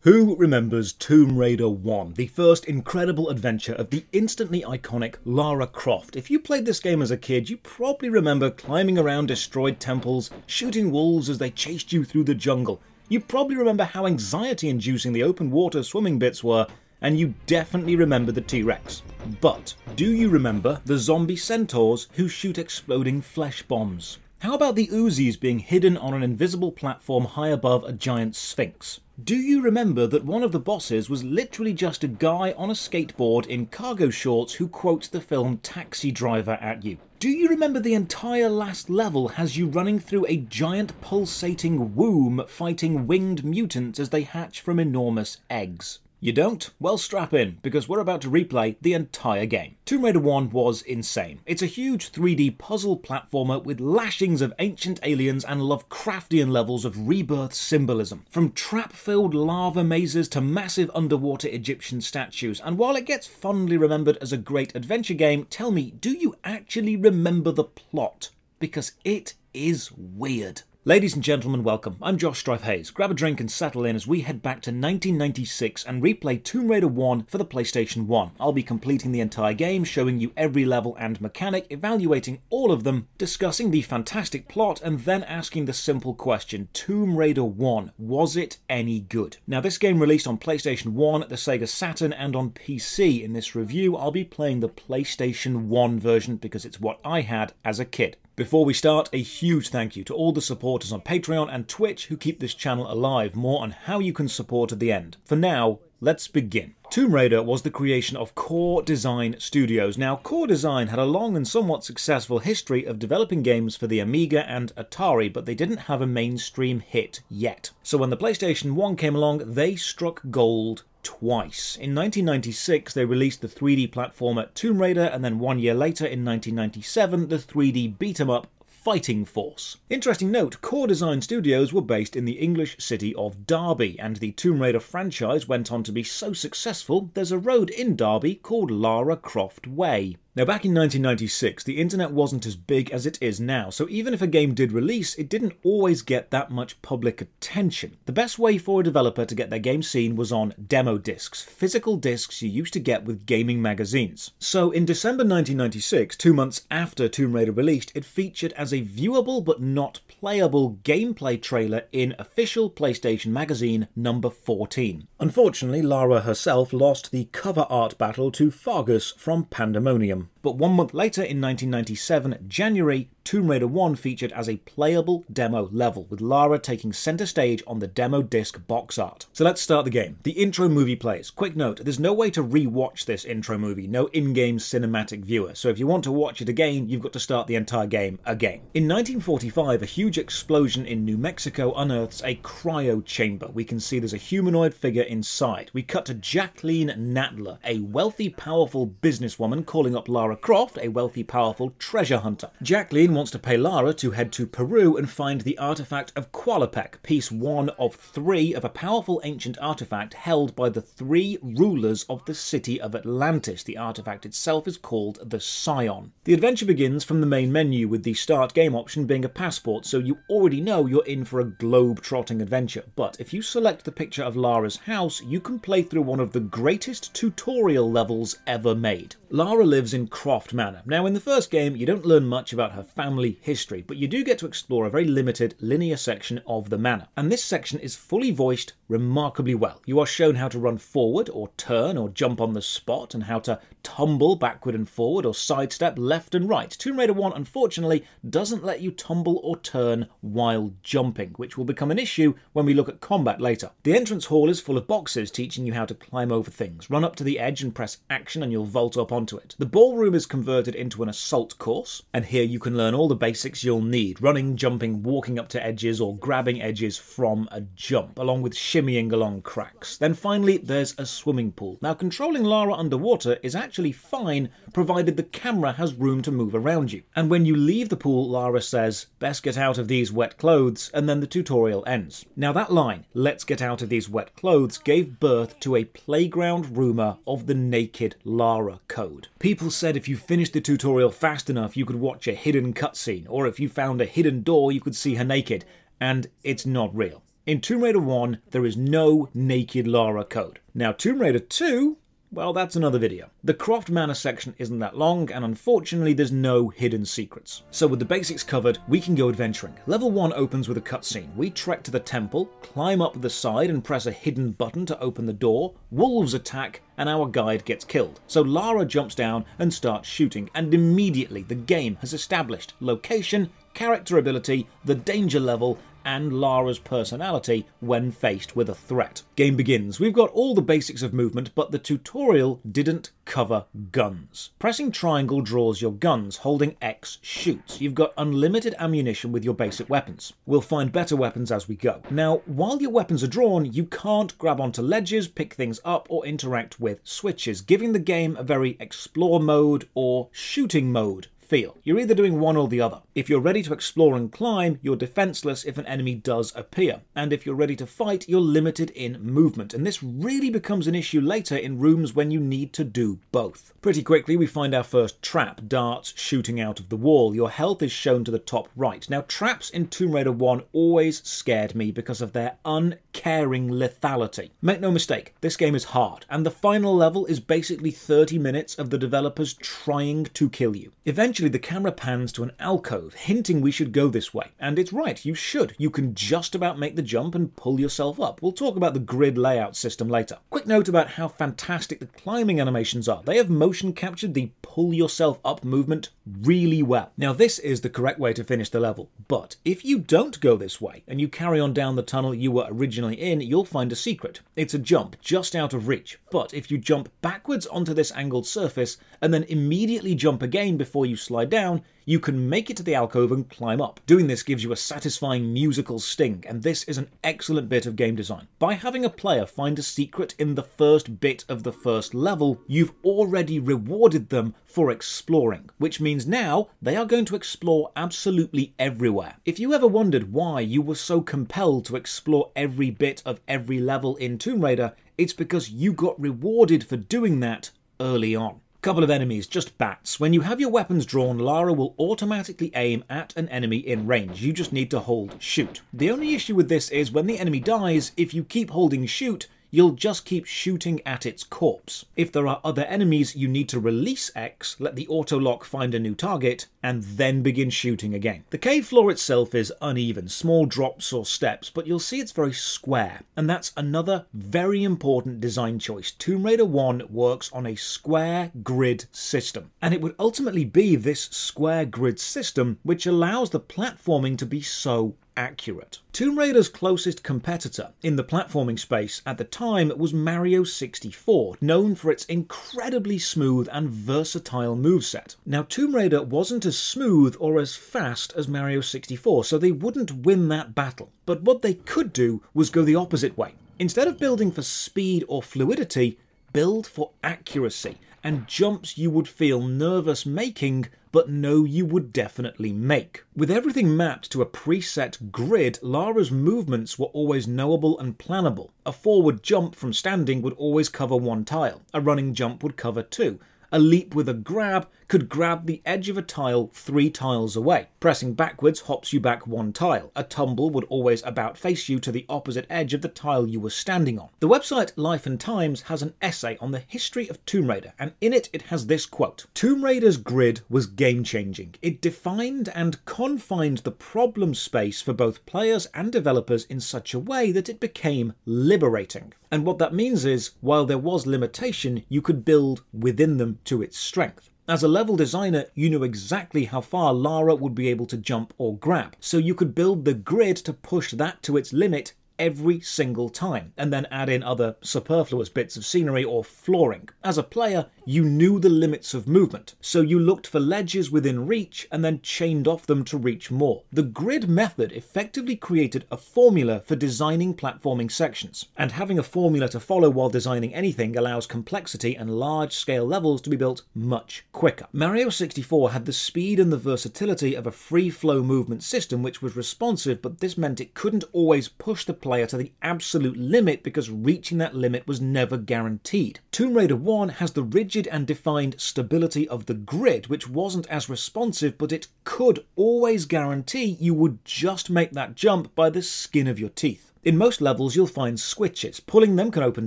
Who remembers Tomb Raider 1, the first incredible adventure of the instantly iconic Lara Croft? If you played this game as a kid, you probably remember climbing around destroyed temples, shooting wolves as they chased you through the jungle. You probably remember how anxiety-inducing the open water swimming bits were, and you definitely remember the T-Rex. But do you remember the zombie centaurs who shoot exploding flesh bombs? How about the Uzis being hidden on an invisible platform high above a giant sphinx? Do you remember that one of the bosses was literally just a guy on a skateboard in cargo shorts who quotes the film Taxi Driver at you? Do you remember the entire last level has you running through a giant pulsating womb fighting winged mutants as they hatch from enormous eggs? You don't? Well, strap in, because we're about to replay the entire game. Tomb Raider 1 was insane. It's a huge 3D puzzle platformer with lashings of ancient aliens and Lovecraftian levels of rebirth symbolism. From trap-filled lava mazes to massive underwater Egyptian statues, and while it gets fondly remembered as a great adventure game, tell me, do you actually remember the plot? Because it is weird. Ladies and gentlemen, welcome. I'm Josh Strife Hayes. Grab a drink and settle in as we head back to 1996 and replay Tomb Raider 1 for the PlayStation 1. I'll be completing the entire game, showing you every level and mechanic, evaluating all of them, discussing the fantastic plot, and then asking the simple question, Tomb Raider 1, was it any good? Now, this game released on PlayStation 1, the Sega Saturn, and on PC. In this review, I'll be playing the PlayStation 1 version because it's what I had as a kid. Before we start, a huge thank you to all the supporters on Patreon and Twitch who keep this channel alive. More on how you can support at the end. For now, let's begin. Tomb Raider was the creation of Core Design Studios. Now, Core Design had a long and somewhat successful history of developing games for the Amiga and Atari, but they didn't have a mainstream hit yet. So when the PlayStation 1 came along, they struck gold twice. In 1996, they released the 3D platformer Tomb Raider, and then 1 year later, in 1997, the 3D beat-em-up Fighting Force. Interesting note, Core Design Studios were based in the English city of Derby, and the Tomb Raider franchise went on to be so successful, there's a road in Derby called Lara Croft Way. Now, back in 1996, the internet wasn't as big as it is now, so even if a game did release, it didn't always get that much public attention. The best way for a developer to get their game seen was on demo discs, physical discs you used to get with gaming magazines. So in December 1996, 2 months after Tomb Raider released, it featured as a viewable but not playable gameplay trailer in official PlayStation magazine number 14. Unfortunately, Lara herself lost the cover art battle to Fargus from Pandemonium. But 1 month later, in 1997, January, Tomb Raider 1 featured as a playable demo level, with Lara taking centre stage on the demo disc box art. So let's start the game. The intro movie plays. Quick note, there's no way to re-watch this intro movie, no in-game cinematic viewer, so if you want to watch it again, you've got to start the entire game again. In 1945, a huge explosion in New Mexico unearths a cryo chamber. We can see there's a humanoid figure inside. We cut to Jacqueline Natler, a wealthy, powerful businesswoman calling up Lara Croft, a wealthy, powerful treasure hunter. Jacqueline wants to pay Lara to head to Peru and find the artifact of Qualopec, piece 1 of 3 of a powerful ancient artifact held by the 3 rulers of the city of Atlantis. The artifact itself is called the Scion. The adventure begins from the main menu, with the start game option being a passport, so you already know you're in for a globe-trotting adventure. But if you select the picture of Lara's house, you can play through one of the greatest tutorial levels ever made. Lara lives in Croft Manor. Now, in the first game, you don't learn much about her family history, but you do get to explore a very limited linear section of the manor. And this section is fully voiced remarkably well. You are shown how to run forward or turn or jump on the spot, and how to tumble backward and forward or sidestep left and right. Tomb Raider 1, unfortunately, doesn't let you tumble or turn while jumping, which will become an issue when we look at combat later. The entrance hall is full of boxes teaching you how to climb over things. Run up to the edge and press action and you'll vault up onto it. The ballroom is converted into an assault course, and here you can learn all the basics you'll need: running, jumping, walking up to edges, or grabbing edges from a jump, along with shimmying along cracks. Then finally, there's a swimming pool. Now, controlling Lara underwater is actually fine, provided the camera has room to move around you. And when you leave the pool, Lara says, "Best get out of these wet clothes," and then the tutorial ends. Now, that line, "let's get out of these wet clothes," gave birth to a playground rumour of the Naked Lara code. People said if you finished the tutorial fast enough, you could watch a hidden cutscene, or if you found a hidden door, you could see her naked, and it's not real. In Tomb Raider 1, there is no naked Lara code. Now, Tomb Raider 2, well, that's another video. The Croft Manor section isn't that long, and unfortunately there's no hidden secrets. So with the basics covered, we can go adventuring. Level 1 opens with a cutscene. We trek to the temple, climb up the side and press a hidden button to open the door, wolves attack, and our guide gets killed. So Lara jumps down and starts shooting, and immediately the game has established location, character ability, the danger level, and Lara's personality when faced with a threat. Game begins. We've got all the basics of movement, but the tutorial didn't cover guns. Pressing triangle draws your guns, holding X shoots. You've got unlimited ammunition with your basic weapons. We'll find better weapons as we go. Now, while your weapons are drawn, you can't grab onto ledges, pick things up, or interact with switches, giving the game a very explore mode or shooting mode feel. You're either doing one or the other. If you're ready to explore and climb, you're defenseless if an enemy does appear. And if you're ready to fight, you're limited in movement. And this really becomes an issue later in rooms when you need to do both. Pretty quickly, we find our first trap, darts shooting out of the wall. Your health is shown to the top right. Now, traps in Tomb Raider 1 always scared me because of their uncaring lethality. Make no mistake, this game is hard, and the final level is basically 30 minutes of the developers trying to kill you. Eventually, the camera pans to an alcove, hinting we should go this way. And it's right, you should. You can just about make the jump and pull yourself up. We'll talk about the grid layout system later. Quick note about how fantastic the climbing animations are. They have motion captured the pull yourself up movement really well. Now, this is the correct way to finish the level, but if you don't go this way and you carry on down the tunnel you were originally in, you'll find a secret. It's a jump just out of reach, but if you jump backwards onto this angled surface and then immediately jump again before you slide down, you can make it to the alcove and climb up. Doing this gives you a satisfying musical sting, and this is an excellent bit of game design. By having a player find a secret in the first bit of the first level, you've already rewarded them for exploring, which means now they are going to explore absolutely everywhere. If you ever wondered why you were so compelled to explore every bit of every level in Tomb Raider, it's because you got rewarded for doing that early on. Couple of enemies, just bats. When you have your weapons drawn, Lara will automatically aim at an enemy in range. You just need to hold shoot. The only issue with this is when the enemy dies, if you keep holding shoot, you'll just keep shooting at its corpse. If there are other enemies, you need to release X, let the auto-lock find a new target, and then begin shooting again. The cave floor itself is uneven, small drops or steps, but you'll see it's very square, and that's another very important design choice. Tomb Raider 1 works on a square grid system, and it would ultimately be this square grid system which allows the platforming to be so accurate. Tomb Raider's closest competitor in the platforming space at the time was Mario 64, known for its incredibly smooth and versatile moveset. Now, Tomb Raider wasn't as smooth or as fast as Mario 64, so they wouldn't win that battle. But what they could do was go the opposite way. Instead of building for speed or fluidity, build for accuracy, and jumps you would feel nervous making, but know you would definitely make. With everything mapped to a preset grid, Lara's movements were always knowable and plannable. A forward jump from standing would always cover one tile. A running jump would cover two. A leap with a grab could grab the edge of a tile 3 tiles away. Pressing backwards hops you back 1 tile. A tumble would always about face you to the opposite edge of the tile you were standing on. The website Life and Times has an essay on the history of Tomb Raider, and in it has this quote: "Tomb Raider's grid was game-changing. It defined and confined the problem space for both players and developers in such a way that it became liberating." And what that means is, while there was limitation, you could build within them to its strength. As a level designer, you knew exactly how far Lara would be able to jump or grab, so you could build the grid to push that to its limit every single time, and then add in other superfluous bits of scenery or flooring. As a player, you knew the limits of movement, so you looked for ledges within reach and then chained off them to reach more. The grid method effectively created a formula for designing platforming sections, and having a formula to follow while designing anything allows complexity and large-scale levels to be built much quicker. Mario 64 had the speed and the versatility of a free-flow movement system which was responsive, but this meant it couldn't always push the player to the absolute limit because reaching that limit was never guaranteed. Tomb Raider 1 has the rigid and defined stability of the grid, which wasn't as responsive, but it could always guarantee you would just make that jump by the skin of your teeth. In most levels you'll find switches. Pulling them can open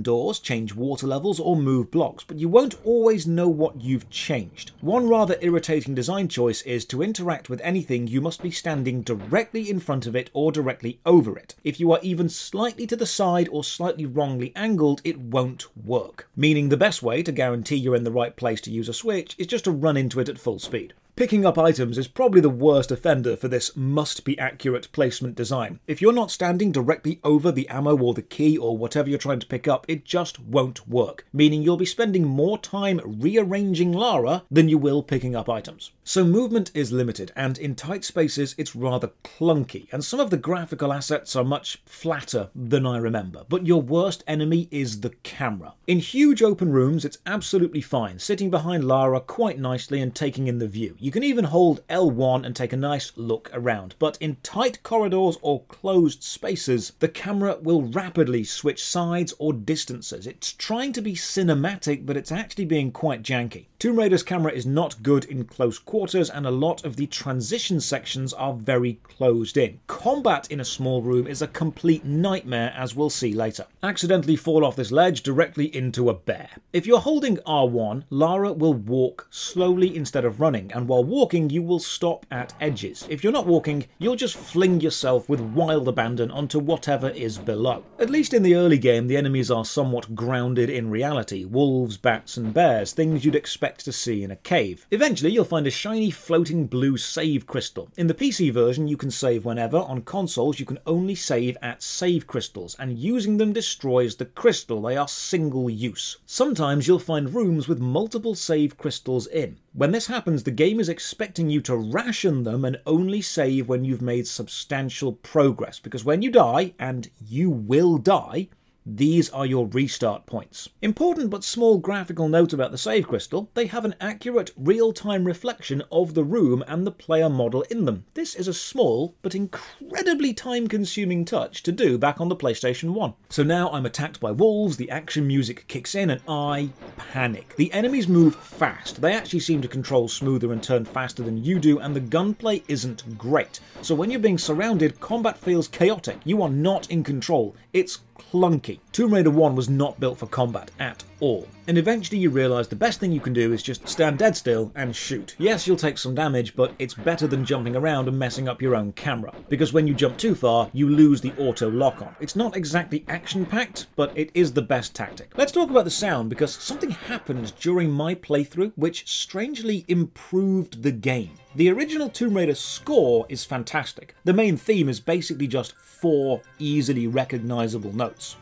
doors, change water levels, or move blocks, but you won't always know what you've changed. One rather irritating design choice is to interact with anything you must be standing directly in front of it or directly over it. If you are even slightly to the side or slightly wrongly angled, it won't work. Meaning the best way to guarantee you're in the right place to use a switch is just to run into it at full speed. Picking up items is probably the worst offender for this must-be-accurate placement design. If you're not standing directly over the ammo or the key or whatever you're trying to pick up, it just won't work, meaning you'll be spending more time rearranging Lara than you will picking up items. So movement is limited, and in tight spaces it's rather clunky, and some of the graphical assets are much flatter than I remember, but your worst enemy is the camera. In huge open rooms it's absolutely fine, sitting behind Lara quite nicely and taking in the view. You can even hold L1 and take a nice look around, but in tight corridors or closed spaces, the camera will rapidly switch sides or distances. It's trying to be cinematic, but it's actually being quite janky. Tomb Raider's camera is not good in close quarters, and a lot of the transition sections are very closed in. Combat in a small room is a complete nightmare, as we'll see later. Accidentally fall off this ledge directly into a bear. If you're holding R1, Lara will walk slowly instead of running, and while walking you will stop at edges. If you're not walking, you'll just fling yourself with wild abandon onto whatever is below. At least in the early game, the enemies are somewhat grounded in reality. Wolves, bats and bears, things you'd expect to see in a cave. Eventually you'll find a shiny floating blue save crystal. In the PC version you can save whenever. On consoles you can only save at save crystals, and using them destroys the crystal. They are single use. Sometimes you'll find rooms with multiple save crystals in. When this happens, the game is expecting you to ration them and only save when you've made substantial progress, because when you die, and you will die, these are your restart points. Important but small graphical note about the save crystal: they have an accurate real-time reflection of the room and the player model in them. This is a small but incredibly time-consuming touch to do back on the PlayStation 1. So now I'm attacked by wolves, the action music kicks in, and I panic. The enemies move fast. They actually seem to control smoother and turn faster than you do, and the gunplay isn't great. So when you're being surrounded, combat feels chaotic. You are not in control. It's clunky. Tomb Raider 1 was not built for combat at all. And eventually you realise the best thing you can do is just stand dead still and shoot. Yes, you'll take some damage, but it's better than jumping around and messing up your own camera, because when you jump too far, you lose the auto lock-on. It's not exactly action-packed, but it is the best tactic. Let's talk about the sound, because something happened during my playthrough which strangely improved the game. The original Tomb Raider score is fantastic. The main theme is basically just 4 easily recognisable notes.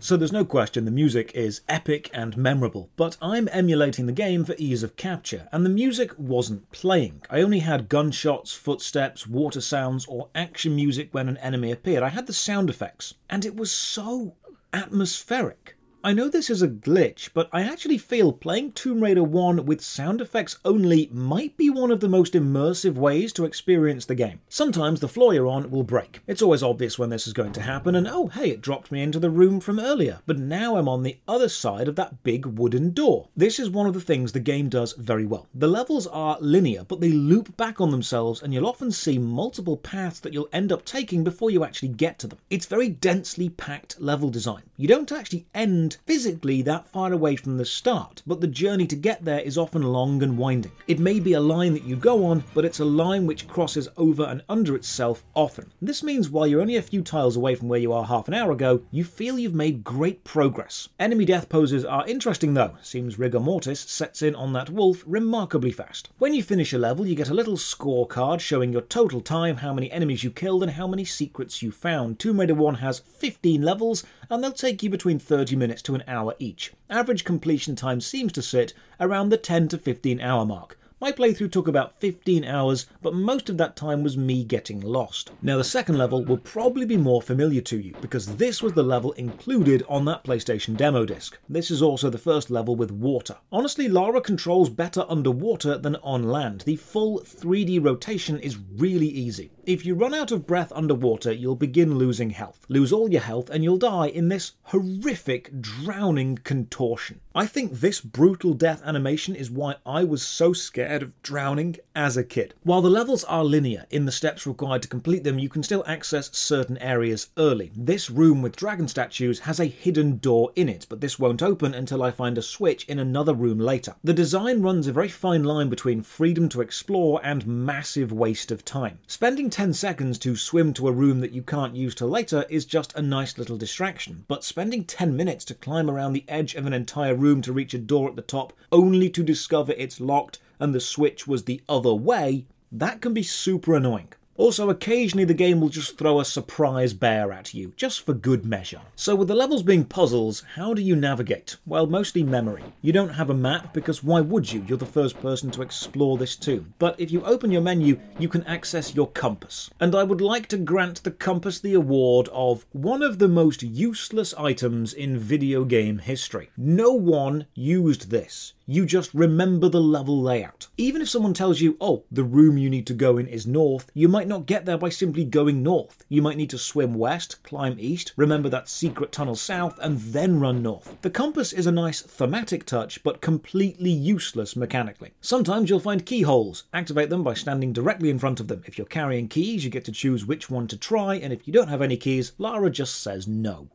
So there's no question the music is epic and memorable, but I'm emulating the game for ease of capture, and the music wasn't playing. I only had gunshots, footsteps, water sounds, or action music when an enemy appeared. I had the sound effects, and it was so atmospheric. I know this is a glitch, but I actually feel playing Tomb Raider 1 with sound effects only might be one of the most immersive ways to experience the game. Sometimes the floor you're on will break. It's always obvious when this is going to happen, and oh hey, it dropped me into the room from earlier, but now I'm on the other side of that big wooden door. This is one of the things the game does very well. The levels are linear, but they loop back on themselves, and you'll often see multiple paths that you'll end up taking before you actually get to them. It's very densely packed level design. You don't actually end physically that far away from the start, but the journey to get there is often long and winding. It may be a line that you go on, but it's a line which crosses over and under itself often. This means while you're only a few tiles away from where you are half an hour ago, you feel you've made great progress. Enemy death poses are interesting though. Seems rigor mortis sets in on that wolf remarkably fast. When you finish a level, you get a little scorecard showing your total time, how many enemies you killed, and how many secrets you found. Tomb Raider 1 has 15 levels, and they'll take you between 30 minutes to an hour each. Average completion time seems to sit around the 10 to 15 hour mark. My playthrough took about 15 hours, but most of that time was me getting lost. Now the second level will probably be more familiar to you, because this was the level included on that PlayStation demo disc. This is also the first level with water. Honestly, Lara controls better underwater than on land. The full 3D rotation is really easy. If you run out of breath underwater, you'll begin losing health. Lose all your health and you'll die in this horrific drowning contortion. I think this brutal death animation is why I was so scared of drowning as a kid. While the levels are linear in the steps required to complete them, you can still access certain areas early. This room with dragon statues has a hidden door in it, but this won't open until I find a switch in another room later. The design runs a very fine line between freedom to explore and massive waste of time. Spending 10 seconds to swim to a room that you can't use till later is just a nice little distraction, but spending 10 minutes to climb around the edge of an entire room to reach a door at the top only to discover it's locked and the switch was the other way, that can be super annoying. Also, occasionally the game will just throw a surprise bear at you, just for good measure. So with the levels being puzzles, how do you navigate? Well, mostly memory. You don't have a map because why would you? You're the first person to explore this tomb. But if you open your menu, you can access your compass. And I would like to grant the compass the award of one of the most useless items in video game history. No one used this. You just remember the level layout. Even if someone tells you, oh, the room you need to go in is north, you might not get there by simply going north. You might need to swim west, climb east, remember that secret tunnel south, and then run north. The compass is a nice thematic touch, but completely useless mechanically. Sometimes you'll find keyholes. Activate them by standing directly in front of them. If you're carrying keys, you get to choose which one to try, and if you don't have any keys, Lara just says no.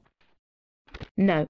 No.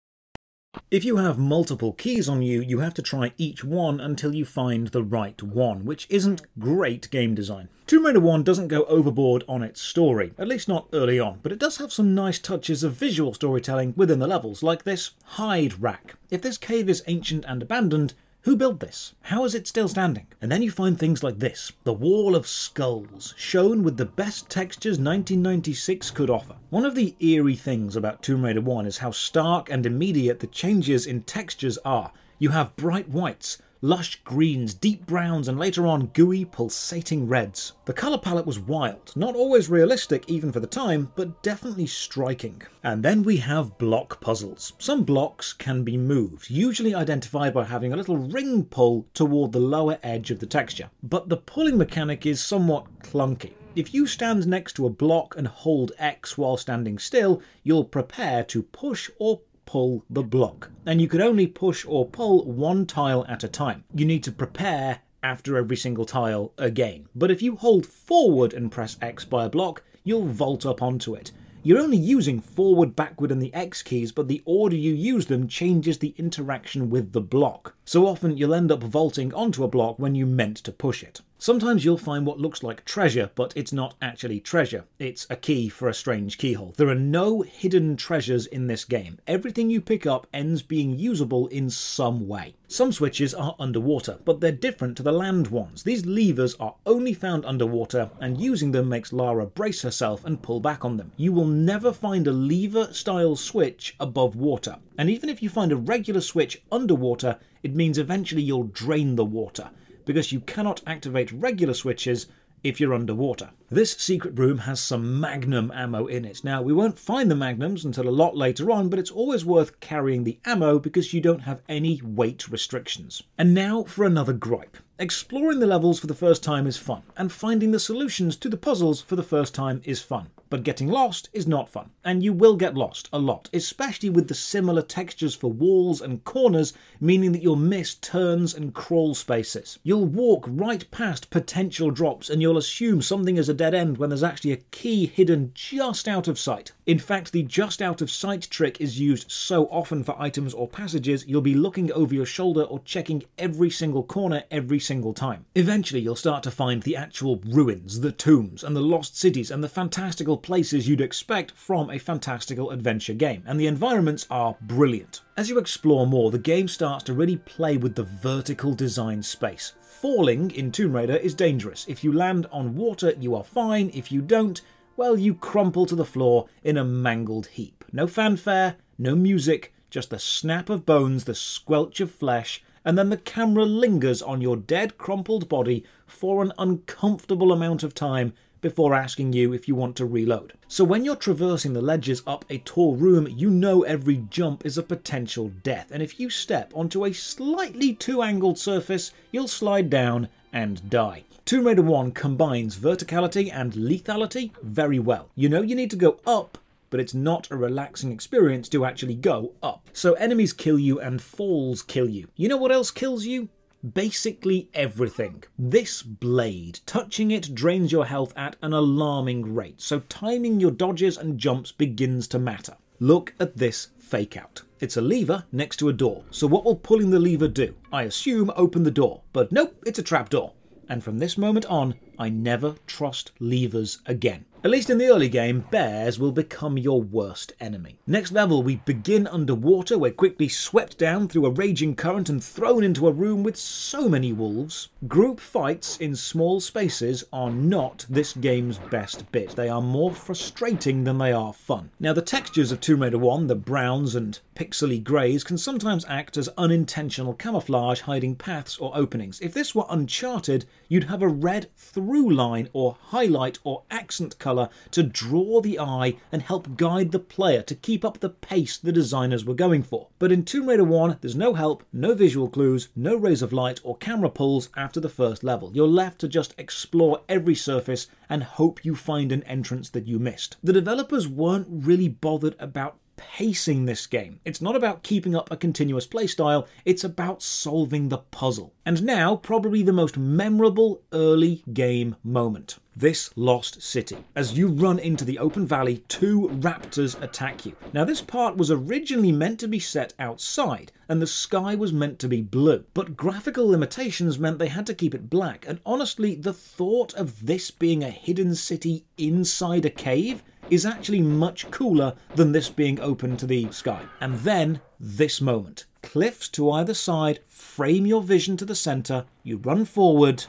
If you have multiple keys on you, you have to try each one until you find the right one, which isn't great game design. Tomb Raider 1 doesn't go overboard on its story, at least not early on, but it does have some nice touches of visual storytelling within the levels, like this hide rack. If this cave is ancient and abandoned, who built this? How is it still standing? And then you find things like this, the Wall of Skulls, shown with the best textures 1996 could offer. One of the eerie things about Tomb Raider 1 is how stark and immediate the changes in textures are. You have bright whites, lush greens, deep browns, and later on gooey, pulsating reds. The colour palette was wild, not always realistic even for the time, but definitely striking. And then we have block puzzles. Some blocks can be moved, usually identified by having a little ring pull toward the lower edge of the texture. But the pulling mechanic is somewhat clunky. If you stand next to a block and hold X while standing still, you'll prepare to push or pull the block, and you can only push or pull one tile at a time. You need to prepare after every single tile again, but if you hold forward and press X by a block, you'll vault up onto it. You're only using forward, backward and the X keys, but the order you use them changes the interaction with the block. So often you'll end up vaulting onto a block when you meant to push it. Sometimes you'll find what looks like treasure, but it's not actually treasure. It's a key for a strange keyhole. There are no hidden treasures in this game. Everything you pick up ends being usable in some way. Some switches are underwater, but they're different to the land ones. These levers are only found underwater, and using them makes Lara brace herself and pull back on them. You will never find a lever-style switch above water. And even if you find a regular switch underwater, it means eventually you'll drain the water, because you cannot activate regular switches if you're underwater. This secret room has some Magnum ammo in it. Now, we won't find the Magnums until a lot later on, but it's always worth carrying the ammo because you don't have any weight restrictions. And now for another gripe. Exploring the levels for the first time is fun, and finding the solutions to the puzzles for the first time is fun. But getting lost is not fun, and you will get lost a lot, especially with the similar textures for walls and corners, meaning that you'll miss turns and crawl spaces. You'll walk right past potential drops and you'll assume something is a dead end when there's actually a key hidden just out of sight. In fact, the just out of sight trick is used so often for items or passages, you'll be looking over your shoulder or checking every single corner every single time. Eventually you'll start to find the actual ruins, the tombs, and the lost cities, and the fantastical places you'd expect from a fantastical adventure game, and the environments are brilliant. As you explore more, the game starts to really play with the vertical design space. Falling in Tomb Raider is dangerous. If you land on water, you are fine. If you don't, well, you crumple to the floor in a mangled heap. No fanfare, no music, just the snap of bones, the squelch of flesh, and then the camera lingers on your dead, crumpled body for an uncomfortable amount of time before asking you if you want to reload. So when you're traversing the ledges up a tall room, you know every jump is a potential death, and if you step onto a slightly too-angled surface, you'll slide down and die. Tomb Raider 1 combines verticality and lethality very well. You know you need to go up, but it's not a relaxing experience to actually go up. So enemies kill you and falls kill you. You know what else kills you? Basically everything. This blade, touching it drains your health at an alarming rate, so timing your dodges and jumps begins to matter. Look at this fake out. It's a lever next to a door, so what will pulling the lever do? I assume open the door, but nope, it's a trapdoor. And from this moment on, I never trust levers again. At least in the early game, bears will become your worst enemy. Next level, we begin underwater. We're quickly swept down through a raging current and thrown into a room with so many wolves. Group fights in small spaces are not this game's best bit. They are more frustrating than they are fun. Now, the textures of Tomb Raider 1, the browns and pixely greys, can sometimes act as unintentional camouflage, hiding paths or openings. If this were Uncharted, you'd have a red through line or highlight or accent colour to draw the eye and help guide the player to keep up the pace the designers were going for. But in Tomb Raider 1, there's no help, no visual clues, no rays of light or camera pulls after the first level. You're left to just explore every surface and hope you find an entrance that you missed. The developers weren't really bothered about pacing this game. It's not about keeping up a continuous playstyle, it's about solving the puzzle. And now, probably the most memorable early game moment. This lost city. As you run into the open valley, two raptors attack you. Now this part was originally meant to be set outside, and the sky was meant to be blue, but graphical limitations meant they had to keep it black, and honestly, the thought of this being a hidden city inside a cave is actually much cooler than this being open to the sky. And then, this moment. Cliffs to either side frame your vision to the centre, you run forward,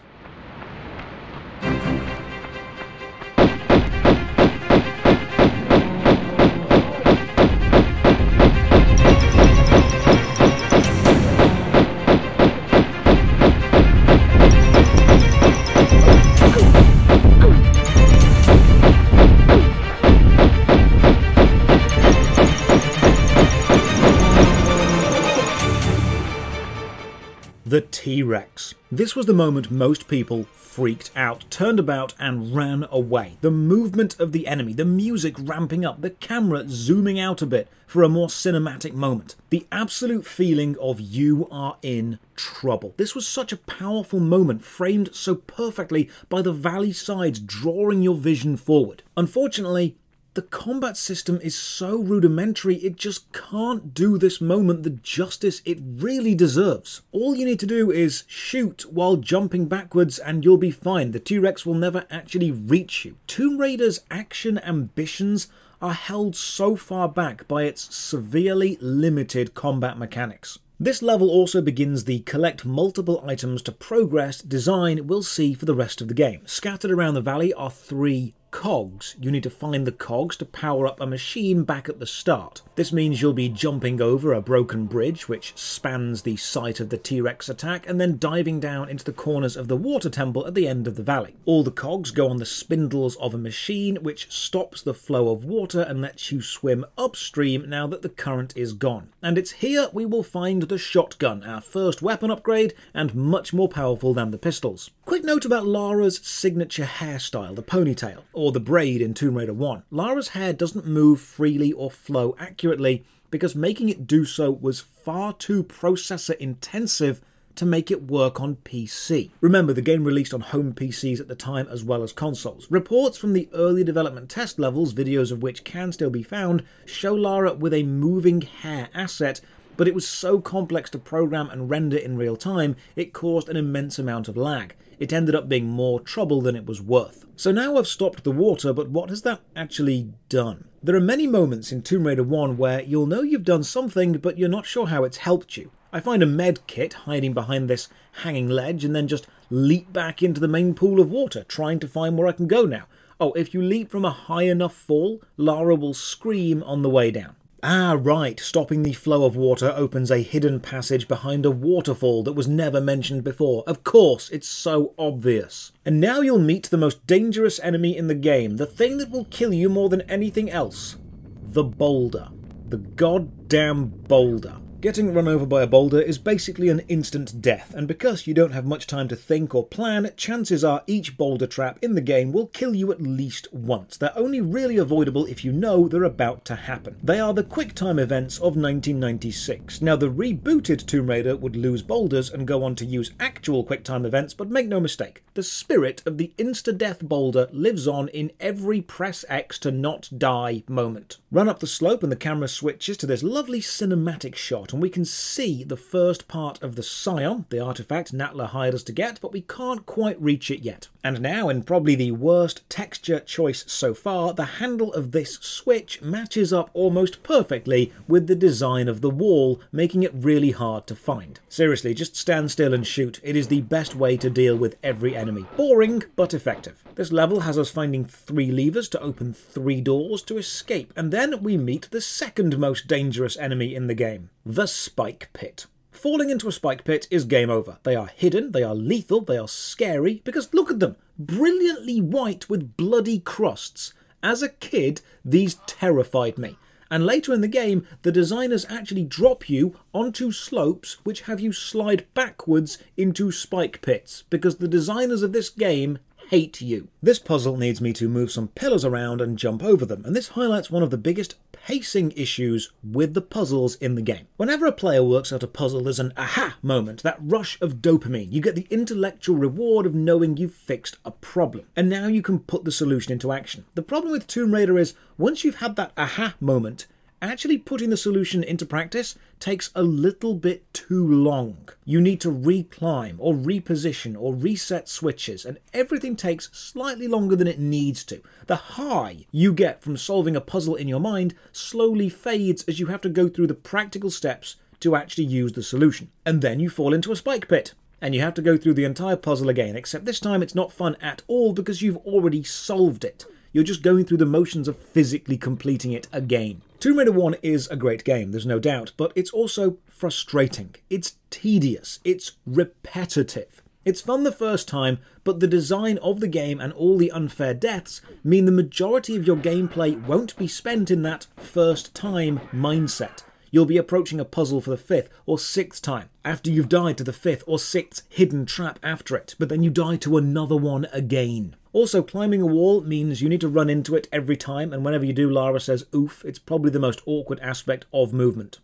the T-Rex. This was the moment most people freaked out, turned about and ran away. The movement of the enemy, the music ramping up, the camera zooming out a bit for a more cinematic moment. The absolute feeling of you are in trouble. This was such a powerful moment, framed so perfectly by the valley sides drawing your vision forward. Unfortunately, the combat system is so rudimentary, it just can't do this moment the justice it really deserves. All you need to do is shoot while jumping backwards and you'll be fine. The T-Rex will never actually reach you. Tomb Raider's action ambitions are held so far back by its severely limited combat mechanics. This level also begins the collect multiple items to progress design we'll see for the rest of the game. Scattered around the valley are 3 cogs. You need to find the cogs to power up a machine back at the start. This means you'll be jumping over a broken bridge which spans the site of the T-Rex attack and then diving down into the corners of the water temple at the end of the valley. All the cogs go on the spindles of a machine which stops the flow of water and lets you swim upstream now that the current is gone. And it's here we will find the shotgun, our first weapon upgrade and much more powerful than the pistols. Quick note about Lara's signature hairstyle, the ponytail, or the braid in Tomb Raider 1. Lara's hair doesn't move freely or flow accurately because making it do so was far too processor intensive to make it work on PC. Remember, the game released on home PCs at the time as well as consoles. Reports from the early development test levels, videos of which can still be found, show Lara with a moving hair asset, but it was so complex to program and render in real time, it caused an immense amount of lag. It ended up being more trouble than it was worth. So now I've stopped the water, but what has that actually done? There are many moments in Tomb Raider 1 where you'll know you've done something, but you're not sure how it's helped you. I find a med kit hiding behind this hanging ledge and then just leap back into the main pool of water, trying to find where I can go now. Oh, if you leap from a high enough fall, Lara will scream on the way down. Ah, right, stopping the flow of water opens a hidden passage behind a waterfall that was never mentioned before. Of course, it's so obvious. And now you'll meet the most dangerous enemy in the game, the thing that will kill you more than anything else. The boulder. The goddamn boulder. Getting run over by a boulder is basically an instant death, and because you don't have much time to think or plan, chances are each boulder trap in the game will kill you at least once. They're only really avoidable if you know they're about to happen. They are the QuickTime events of 1996. Now, the rebooted Tomb Raider would lose boulders and go on to use actual QuickTime events, but make no mistake, the spirit of the insta-death boulder lives on in every press X to not die moment. Run up the slope and the camera switches to this lovely cinematic shot, and we can see the first part of the Scion, the artifact Natla hired us to get, but we can't quite reach it yet. And now, in probably the worst texture choice so far, the handle of this switch matches up almost perfectly with the design of the wall, making it really hard to find. Seriously, just stand still and shoot. It is the best way to deal with every enemy. Boring, but effective. This level has us finding 3 levers to open 3 doors to escape, and then we meet the second most dangerous enemy in the game. The Spike Pit. Falling into a spike pit is game over. They are hidden, they are lethal, they are scary, because look at them, brilliantly white with bloody crusts. As a kid, these terrified me. And later in the game, the designers actually drop you onto slopes which have you slide backwards into spike pits, because the designers of this game hate you. This puzzle needs me to move some pillars around and jump over them, and this highlights one of the biggest pacing issues with the puzzles in the game. Whenever a player works out a puzzle, there's an aha moment, that rush of dopamine. You get the intellectual reward of knowing you've fixed a problem, and now you can put the solution into action. The problem with Tomb Raider is, once you've had that aha moment, actually putting the solution into practice takes a little bit too long. You need to reclimb or reposition or reset switches, and everything takes slightly longer than it needs to. The high you get from solving a puzzle in your mind slowly fades as you have to go through the practical steps to actually use the solution. And then you fall into a spike pit, and you have to go through the entire puzzle again, except this time it's not fun at all because you've already solved it. You're just going through the motions of physically completing it again. Tomb Raider 1 is a great game, there's no doubt, but it's also frustrating. It's tedious. It's repetitive. It's fun the first time, but the design of the game and all the unfair deaths mean the majority of your gameplay won't be spent in that first time mindset. You'll be approaching a puzzle for the 5th or 6th time, after you've died to the 5th or 6th hidden trap after it, but then you die to another one again. Also, climbing a wall means you need to run into it every time, and whenever you do, Lara says oof. It's probably the most awkward aspect of movement.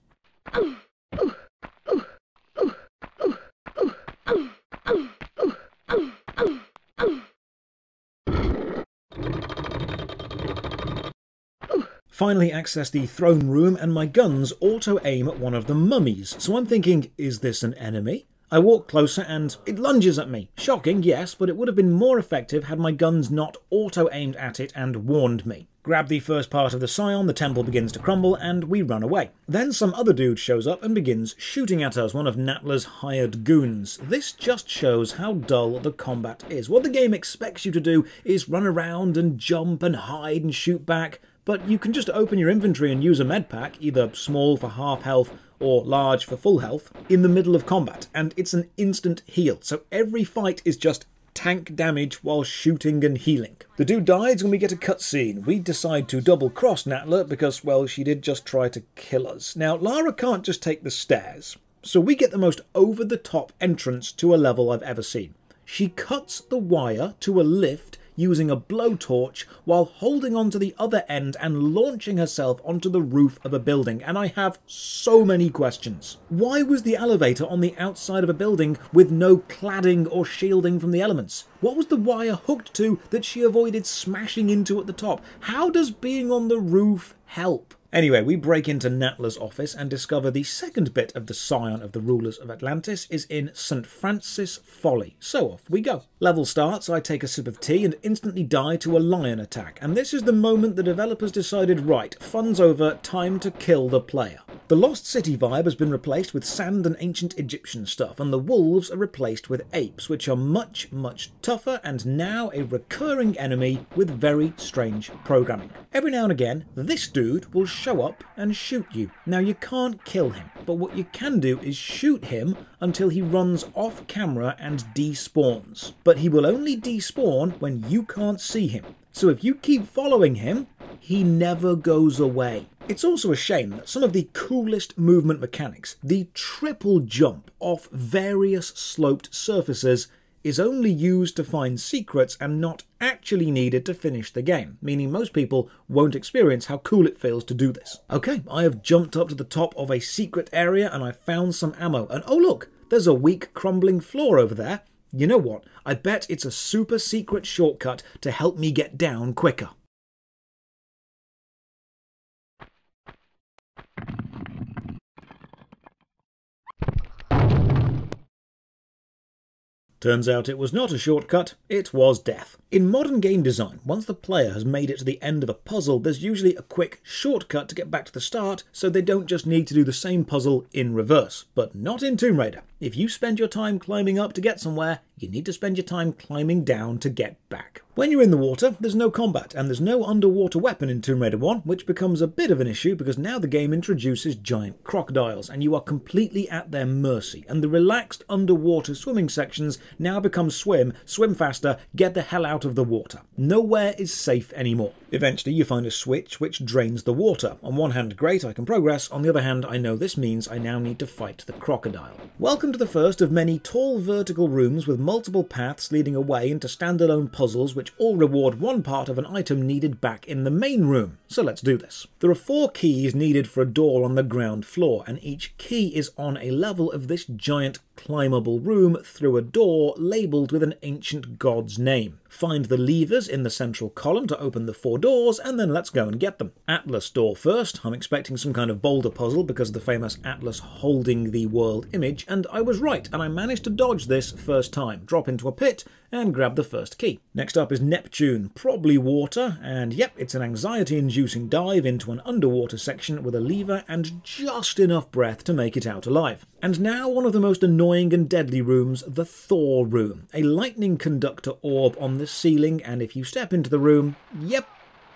Finally access the throne room, and my guns auto-aim at one of the mummies. So I'm thinking, is this an enemy? I walk closer and it lunges at me. Shocking, yes, but it would have been more effective had my guns not auto-aimed at it and warned me. Grab the first part of the Scion, the temple begins to crumble, and we run away. Then some other dude shows up and begins shooting at us, one of Natla's hired goons. This just shows how dull the combat is. What the game expects you to do is run around and jump and hide and shoot back, but you can just open your inventory and use a med pack, either small for half health or large for full health, in the middle of combat, and it's an instant heal, so every fight is just tank damage while shooting and healing. The dude dies when we get a cutscene. We decide to double-cross Natla because, well, she did just try to kill us. Now, Lara can't just take the stairs, so we get the most over-the-top entrance to a level I've ever seen. She cuts the wire to a lift using a blowtorch while holding on to the other end and launching herself onto the roof of a building, and I have so many questions. Why was the elevator on the outside of a building with no cladding or shielding from the elements? What was the wire hooked to that she avoided smashing into at the top? How does being on the roof help? Anyway, we break into Natla's office and discover the second bit of the Scion of the Rulers of Atlantis is in St. Francis Folly. So off we go. Level starts, I take a sip of tea and instantly die to a lion attack. And this is the moment the developers decided, right, fun's over, time to kill the player. The Lost City vibe has been replaced with sand and ancient Egyptian stuff, and the wolves are replaced with apes, which are much, much tougher and now a recurring enemy with very strange programming. Every now and again, this dude will show up and shoot you. Now, you can't kill him, but what you can do is shoot him until he runs off camera and despawns. But he will only despawn when you can't see him. So if you keep following him, he never goes away. It's also a shame that some of the coolest movement mechanics, the triple jump off various sloped surfaces, is only used to find secrets and not actually needed to finish the game, meaning most people won't experience how cool it feels to do this. Okay, I have jumped up to the top of a secret area and I found some ammo, and oh look, there's a weak crumbling floor over there. You know what, I bet it's a super secret shortcut to help me get down quicker. Turns out it was not a shortcut, it was death. In modern game design, once the player has made it to the end of a puzzle, there's usually a quick shortcut to get back to the start, so they don't just need to do the same puzzle in reverse. But not in Tomb Raider. If you spend your time climbing up to get somewhere, you need to spend your time climbing down to get back. When you're in the water, there's no combat, and there's no underwater weapon in Tomb Raider 1, which becomes a bit of an issue because now the game introduces giant crocodiles, and you are completely at their mercy, and the relaxed underwater swimming sections now become swim faster, get the hell out of the water. Nowhere is safe anymore. Eventually you find a switch which drains the water. On one hand, great, I can progress, on the other hand, I know this means I now need to fight the crocodile. Welcome to the first of many tall vertical rooms with multiple paths leading away into standalone puzzles which all reward one part of an item needed back in the main room. So let's do this. There are 4 keys needed for a door on the ground floor, and each key is on a level of this giant climbable room through a door labelled with an ancient god's name. Find the levers in the central column to open the 4 doors, and then let's go and get them. Atlas door first. I'm expecting some kind of Boulder puzzle because of the famous Atlas holding the world image, and I was right, and I managed to dodge this first time. Drop into a pit and grab the first key. Next up is Neptune, probably water, and yep, it's an anxiety-inducing dive into an underwater section with a lever and just enough breath to make it out alive. And now one of the most annoying and deadly rooms, the Thor Room. A lightning conductor orb on the ceiling, and if you step into the room, yep,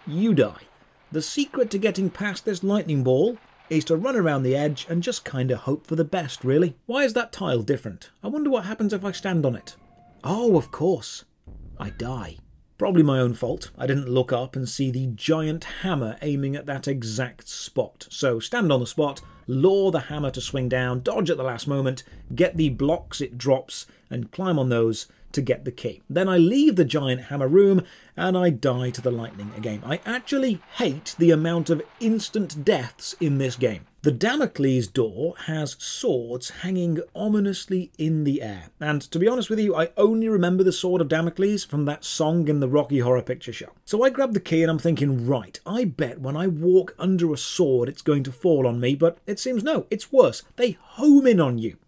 you die. The secret to getting past this lightning ball is to run around the edge and just kinda hope for the best, really. Why is that tile different? I wonder what happens if I stand on it. Oh, of course. I die. Probably my own fault. I didn't look up and see the giant hammer aiming at that exact spot. So stand on the spot, lure the hammer to swing down, dodge at the last moment, get the blocks it drops, and climb on those to get the key. Then I leave the giant hammer room and I die to the lightning again. I actually hate the amount of instant deaths in this game. The Damocles door has swords hanging ominously in the air. And to be honest with you, I only remember the Sword of Damocles from that song in the Rocky Horror Picture Show. So I grab the key and I'm thinking, right, I bet when I walk under a sword it's going to fall on me, but it seems no, it's worse. They home in on you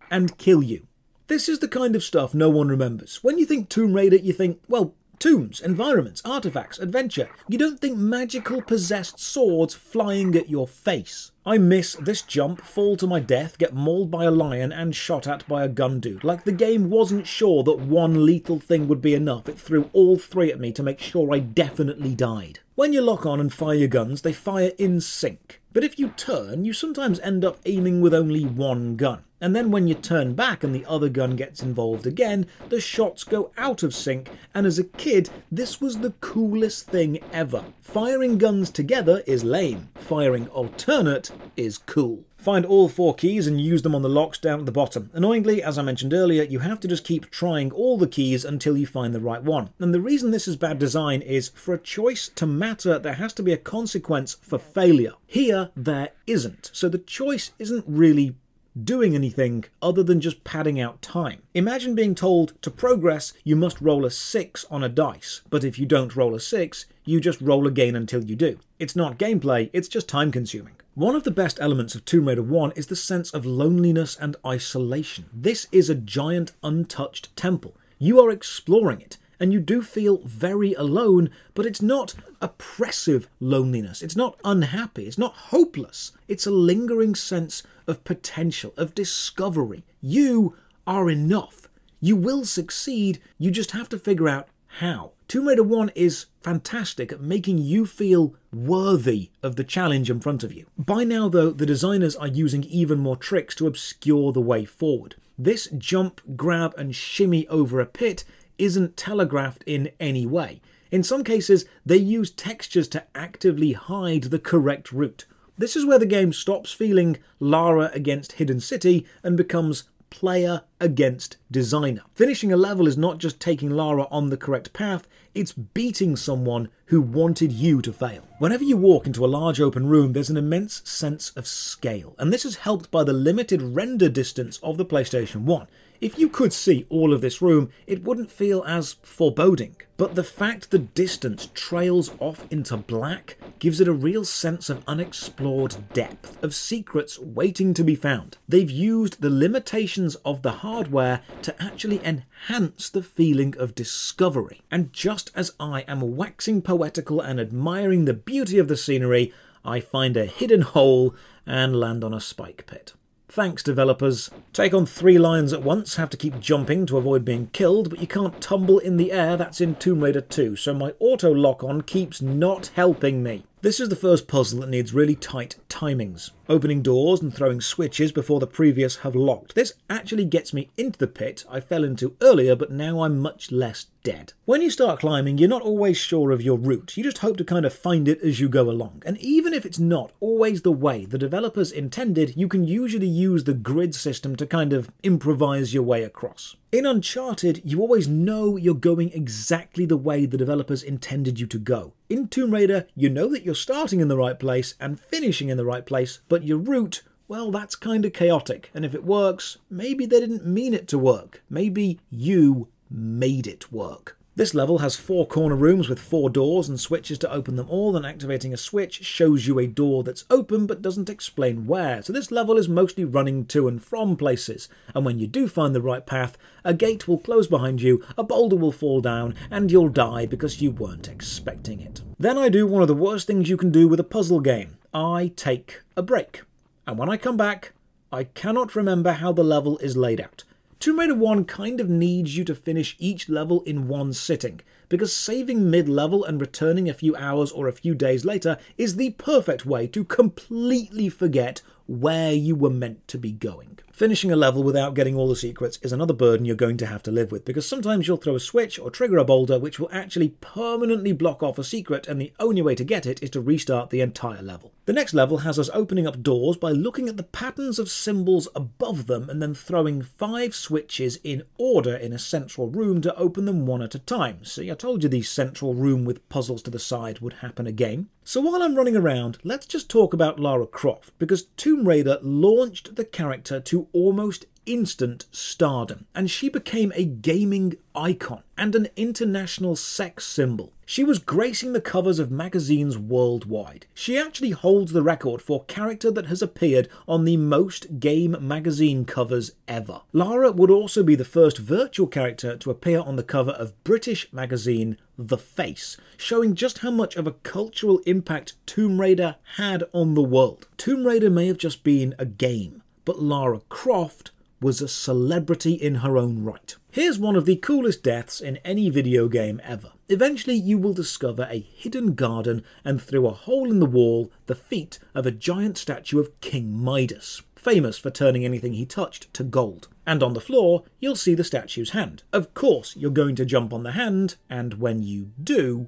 and kill you. This is the kind of stuff no one remembers. When you think Tomb Raider, you think, well, tombs, environments, artifacts, adventure. You don't think magical possessed swords flying at your face. I miss this jump, fall to my death, get mauled by a lion and shot at by a gun dude. Like the game wasn't sure that one lethal thing would be enough. It threw all 3 at me to make sure I definitely died. When you lock on and fire your guns, they fire in sync. But if you turn, you sometimes end up aiming with only one gun. And then when you turn back and the other gun gets involved again, the shots go out of sync, and as a kid, this was the coolest thing ever. Firing guns together is lame. Firing alternate is cool. Find all 4 keys and use them on the locks down at the bottom. Annoyingly, as I mentioned earlier, you have to just keep trying all the keys until you find the right one. And the reason this is bad design is, for a choice to matter, there has to be a consequence for failure. Here, there isn't. So the choice isn't really doing anything other than just padding out time. Imagine being told to progress you must roll a 6 on a dice, but if you don't roll a 6, you just roll again until you do. It's not gameplay, it's just time consuming. One of the best elements of Tomb Raider 1 is the sense of loneliness and isolation. This is a giant untouched temple. You are exploring it, and you do feel very alone, but it's not oppressive loneliness. It's not unhappy. It's not hopeless. It's a lingering sense of potential, of discovery. You are enough. You will succeed. You just have to figure out how. Tomb Raider 1 is fantastic at making you feel worthy of the challenge in front of you. By now, though, the designers are using even more tricks to obscure the way forward. This jump, grab, and shimmy over a pit isn't telegraphed in any way. In some cases, they use textures to actively hide the correct route. This is where the game stops feeling Lara against Hidden City and becomes player against designer. Finishing a level is not just taking Lara on the correct path, it's beating someone who wanted you to fail. Whenever you walk into a large open room, there's an immense sense of scale, and this is helped by the limited render distance of the PlayStation 1. If you could see all of this room, it wouldn't feel as foreboding. But the fact the distance trails off into black gives it a real sense of unexplored depth, of secrets waiting to be found. They've used the limitations of the hardware to actually enhance the feeling of discovery. And just as I am waxing poetical and admiring the beauty of the scenery, I find a hidden hole and land on a spike pit. Thanks, developers. Take on 3 lions at once, have to keep jumping to avoid being killed, but you can't tumble in the air, that's in Tomb Raider 2, so my auto lock-on keeps not helping me. This is the first puzzle that needs really tight timings. Opening doors and throwing switches before the previous have locked. This actually gets me into the pit I fell into earlier, but now I'm much less dead. When you start climbing, you're not always sure of your route. You just hope to kind of find it as you go along. And even if it's not always the way the developers intended, you can usually use the grid system to kind of improvise your way across. In Uncharted, you always know you're going exactly the way the developers intended you to go. In Tomb Raider, you know that you're starting in the right place and finishing in the right place, but your route, well, that's kind of chaotic. And if it works, maybe they didn't mean it to work. Maybe you made it work. This level has 4 corner rooms with 4 doors and switches to open them all, and activating a switch shows you a door that's open but doesn't explain where. So this level is mostly running to and from places, and when you do find the right path, a gate will close behind you, a boulder will fall down, and you'll die because you weren't expecting it. Then I do one of the worst things you can do with a puzzle game. I take a break. And when I come back, I cannot remember how the level is laid out. Tomb Raider 1 kind of needs you to finish each level in one sitting, because saving mid-level and returning a few hours or a few days later is the perfect way to completely forget where you were meant to be going. Finishing a level without getting all the secrets is another burden you're going to have to live with, because sometimes you'll throw a switch or trigger a boulder which will actually permanently block off a secret, and the only way to get it is to restart the entire level. The next level has us opening up doors by looking at the patterns of symbols above them and then throwing 5 switches in order in a central room to open them one at a time. See, I told you the central room with puzzles to the side would happen again. So while I'm running around, let's just talk about Lara Croft, because Tomb Raider launched the character to almost instant stardom, and she became a gaming icon and an international sex symbol. She was gracing the covers of magazines worldwide. She actually holds the record for character that has appeared on the most game magazine covers ever. Lara would also be the first virtual character to appear on the cover of British magazine The Face, showing just how much of a cultural impact Tomb Raider had on the world. Tomb Raider may have just been a game, but Lara Croft was a celebrity in her own right. Here's one of the coolest deaths in any video game ever. Eventually you will discover a hidden garden, and through a hole in the wall, the feet of a giant statue of King Midas, famous for turning anything he touched to gold. And on the floor, you'll see the statue's hand. Of course, you're going to jump on the hand, and when you do,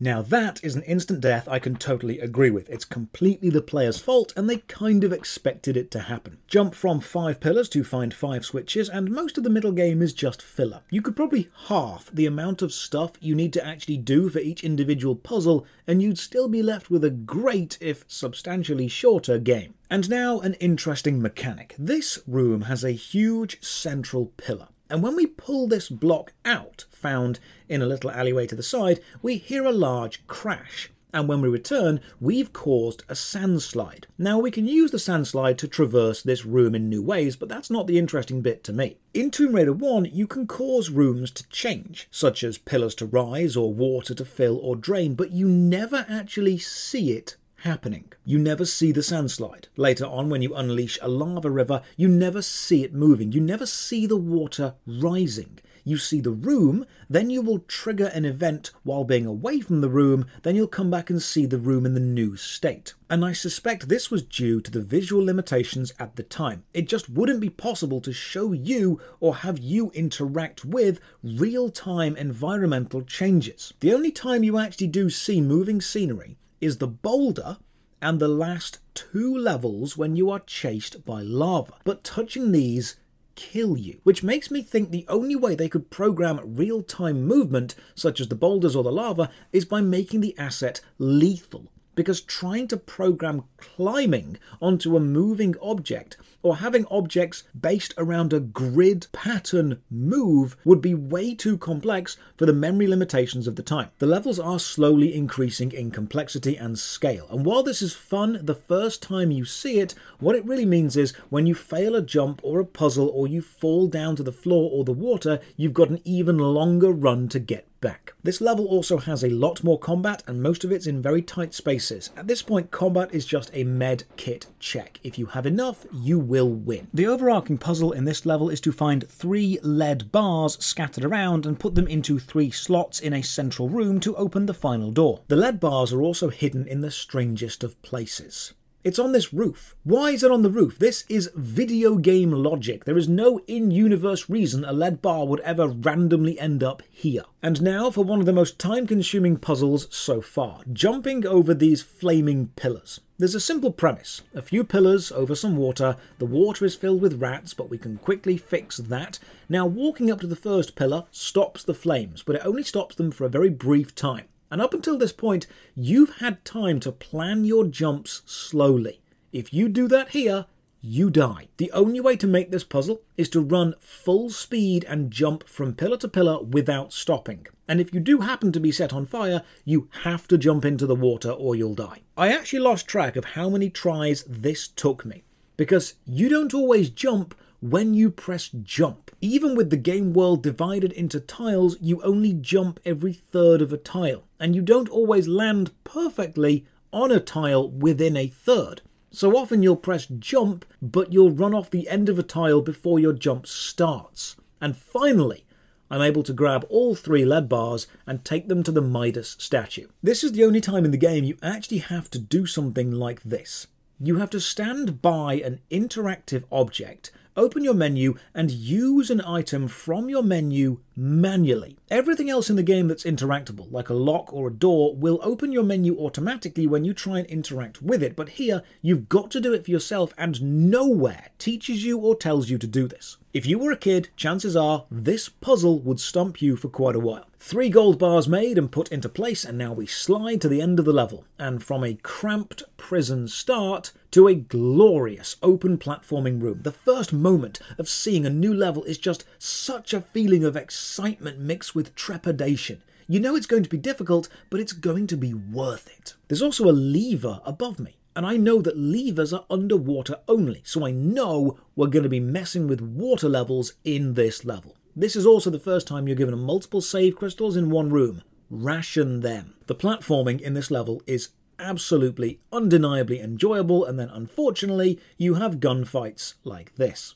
now that is an instant death I can totally agree with. It's completely the player's fault, and they kind of expected it to happen. Jump from 5 pillars to find 5 switches, and most of the middle game is just filler. You could probably half the amount of stuff you need to actually do for each individual puzzle, and you'd still be left with a great, if substantially shorter, game. And now an interesting mechanic. This room has a huge central pillar. And when we pull this block out, found in a little alleyway to the side, we hear a large crash. And when we return, we've caused a sandslide. Now, we can use the sandslide to traverse this room in new ways, but that's not the interesting bit to me. In Tomb Raider 1, you can cause rooms to change, such as pillars to rise or water to fill or drain, but you never actually see it happening. You never see the sandslide. Later on, when you unleash a lava river, you never see it moving. You never see the water rising. You see the room, then you will trigger an event while being away from the room, then you'll come back and see the room in the new state. And I suspect this was due to the visual limitations at the time. It just wouldn't be possible to show you or have you interact with real-time environmental changes. The only time you actually do see moving scenery is the Boulder and the last 2 levels when you are chased by lava. But touching these kill you, which makes me think the only way they could program real-time movement, such as the boulders or the lava, is by making the asset lethal. Because trying to program climbing onto a moving object or having objects based around a grid pattern move would be way too complex for the memory limitations of the time. The levels are slowly increasing in complexity and scale, and while this is fun the first time you see it, what it really means is when you fail a jump or a puzzle or you fall down to the floor or the water, you've got an even longer run to get back. This level also has a lot more combat, and most of it's in very tight spaces. At this point, combat is just a med kit check. If you have enough, you will win. The overarching puzzle in this level is to find 3 lead bars scattered around and put them into 3 slots in a central room to open the final door. The lead bars are also hidden in the strangest of places. It's on this roof. Why is it on the roof? This is video game logic. There is no in-universe reason a lead bar would ever randomly end up here. And now for one of the most time-consuming puzzles so far, jumping over these flaming pillars. There's a simple premise. A few pillars over some water. The water is filled with rats, but we can quickly fix that. Now, walking up to the first pillar stops the flames, but it only stops them for a very brief time. And up until this point, you've had time to plan your jumps slowly. If you do that here, you die. The only way to make this puzzle is to run full speed and jump from pillar to pillar without stopping. And if you do happen to be set on fire, you have to jump into the water or you'll die. I actually lost track of how many tries this took me, because you don't always jump when you press jump. Even with the game world divided into tiles, you only jump every third of a tile, and you don't always land perfectly on a tile within a third. So often you'll press jump, but you'll run off the end of a tile before your jump starts. And finally, I'm able to grab all 3 lead bars and take them to the Midas Statue. This is the only time in the game you actually have to do something like this. You have to stand by an interactive object, open your menu, and use an item from your menu manually. Everything else in the game that's interactable, like a lock or a door, will open your menu automatically when you try and interact with it, but here you've got to do it for yourself, and nowhere teaches you or tells you to do this. If you were a kid, chances are this puzzle would stump you for quite a while. 3 gold bars made and put into place, and now we slide to the end of the level, and from a cramped prison start to a glorious open platforming room. The first moment of seeing a new level is just such a feeling of excitement mixed with trepidation. You know it's going to be difficult, but it's going to be worth it. There's also a lever above me, and I know that levers are underwater only, so I know we're going to be messing with water levels in this level. This is also the first time you're given multiple save crystals in one room. Ration them. The platforming in this level is absolutely, undeniably enjoyable, and then unfortunately, you have gunfights like this.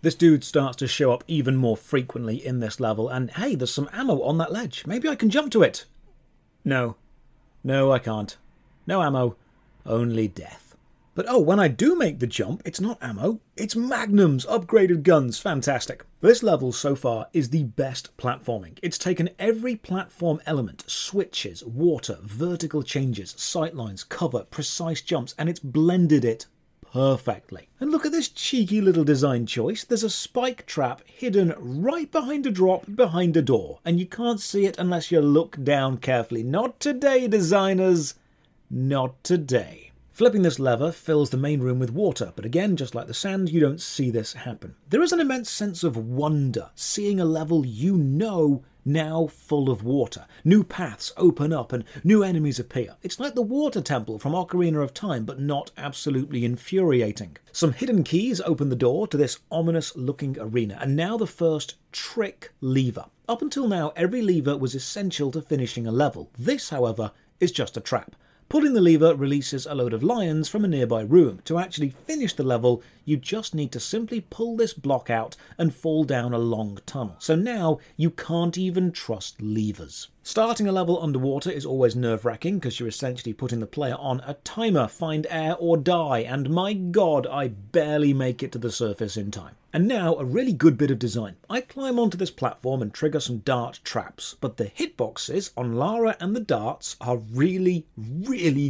This dude starts to show up even more frequently in this level, and hey, there's some ammo on that ledge. Maybe I can jump to it. No. No, I can't. No ammo. Only death. But oh, when I do make the jump, it's not ammo. It's Magnums, upgraded guns. Fantastic. This level so far is the best platforming. It's taken every platform element, switches, water, vertical changes, sightlines, cover, precise jumps, and it's blended it perfectly. And look at this cheeky little design choice. There's a spike trap hidden right behind a drop behind a door, and you can't see it unless you look down carefully. Not today, designers. Not today. Flipping this lever fills the main room with water, but again, just like the sand, you don't see this happen. There is an immense sense of wonder, seeing a level you know now full of water. New paths open up and new enemies appear. It's like the water temple from Ocarina of Time, but not absolutely infuriating. Some hidden keys open the door to this ominous-looking arena, and now the first trick lever. Up until now, every lever was essential to finishing a level. This, however, is just a trap. Pulling the lever releases a load of lions from a nearby room. To actually finish the level, you just need to simply pull this block out and fall down a long tunnel. So now you can't even trust levers. Starting a level underwater is always nerve-wracking because you're essentially putting the player on a timer, find air or die, and my god, I barely make it to the surface in time. And now a really good bit of design. I climb onto this platform and trigger some dart traps, but the hitboxes on Lara and the darts are really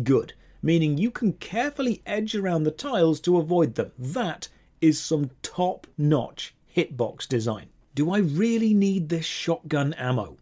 good, meaning you can carefully edge around the tiles to avoid them. That is some top-notch hitbox design. Do I really need this shotgun ammo?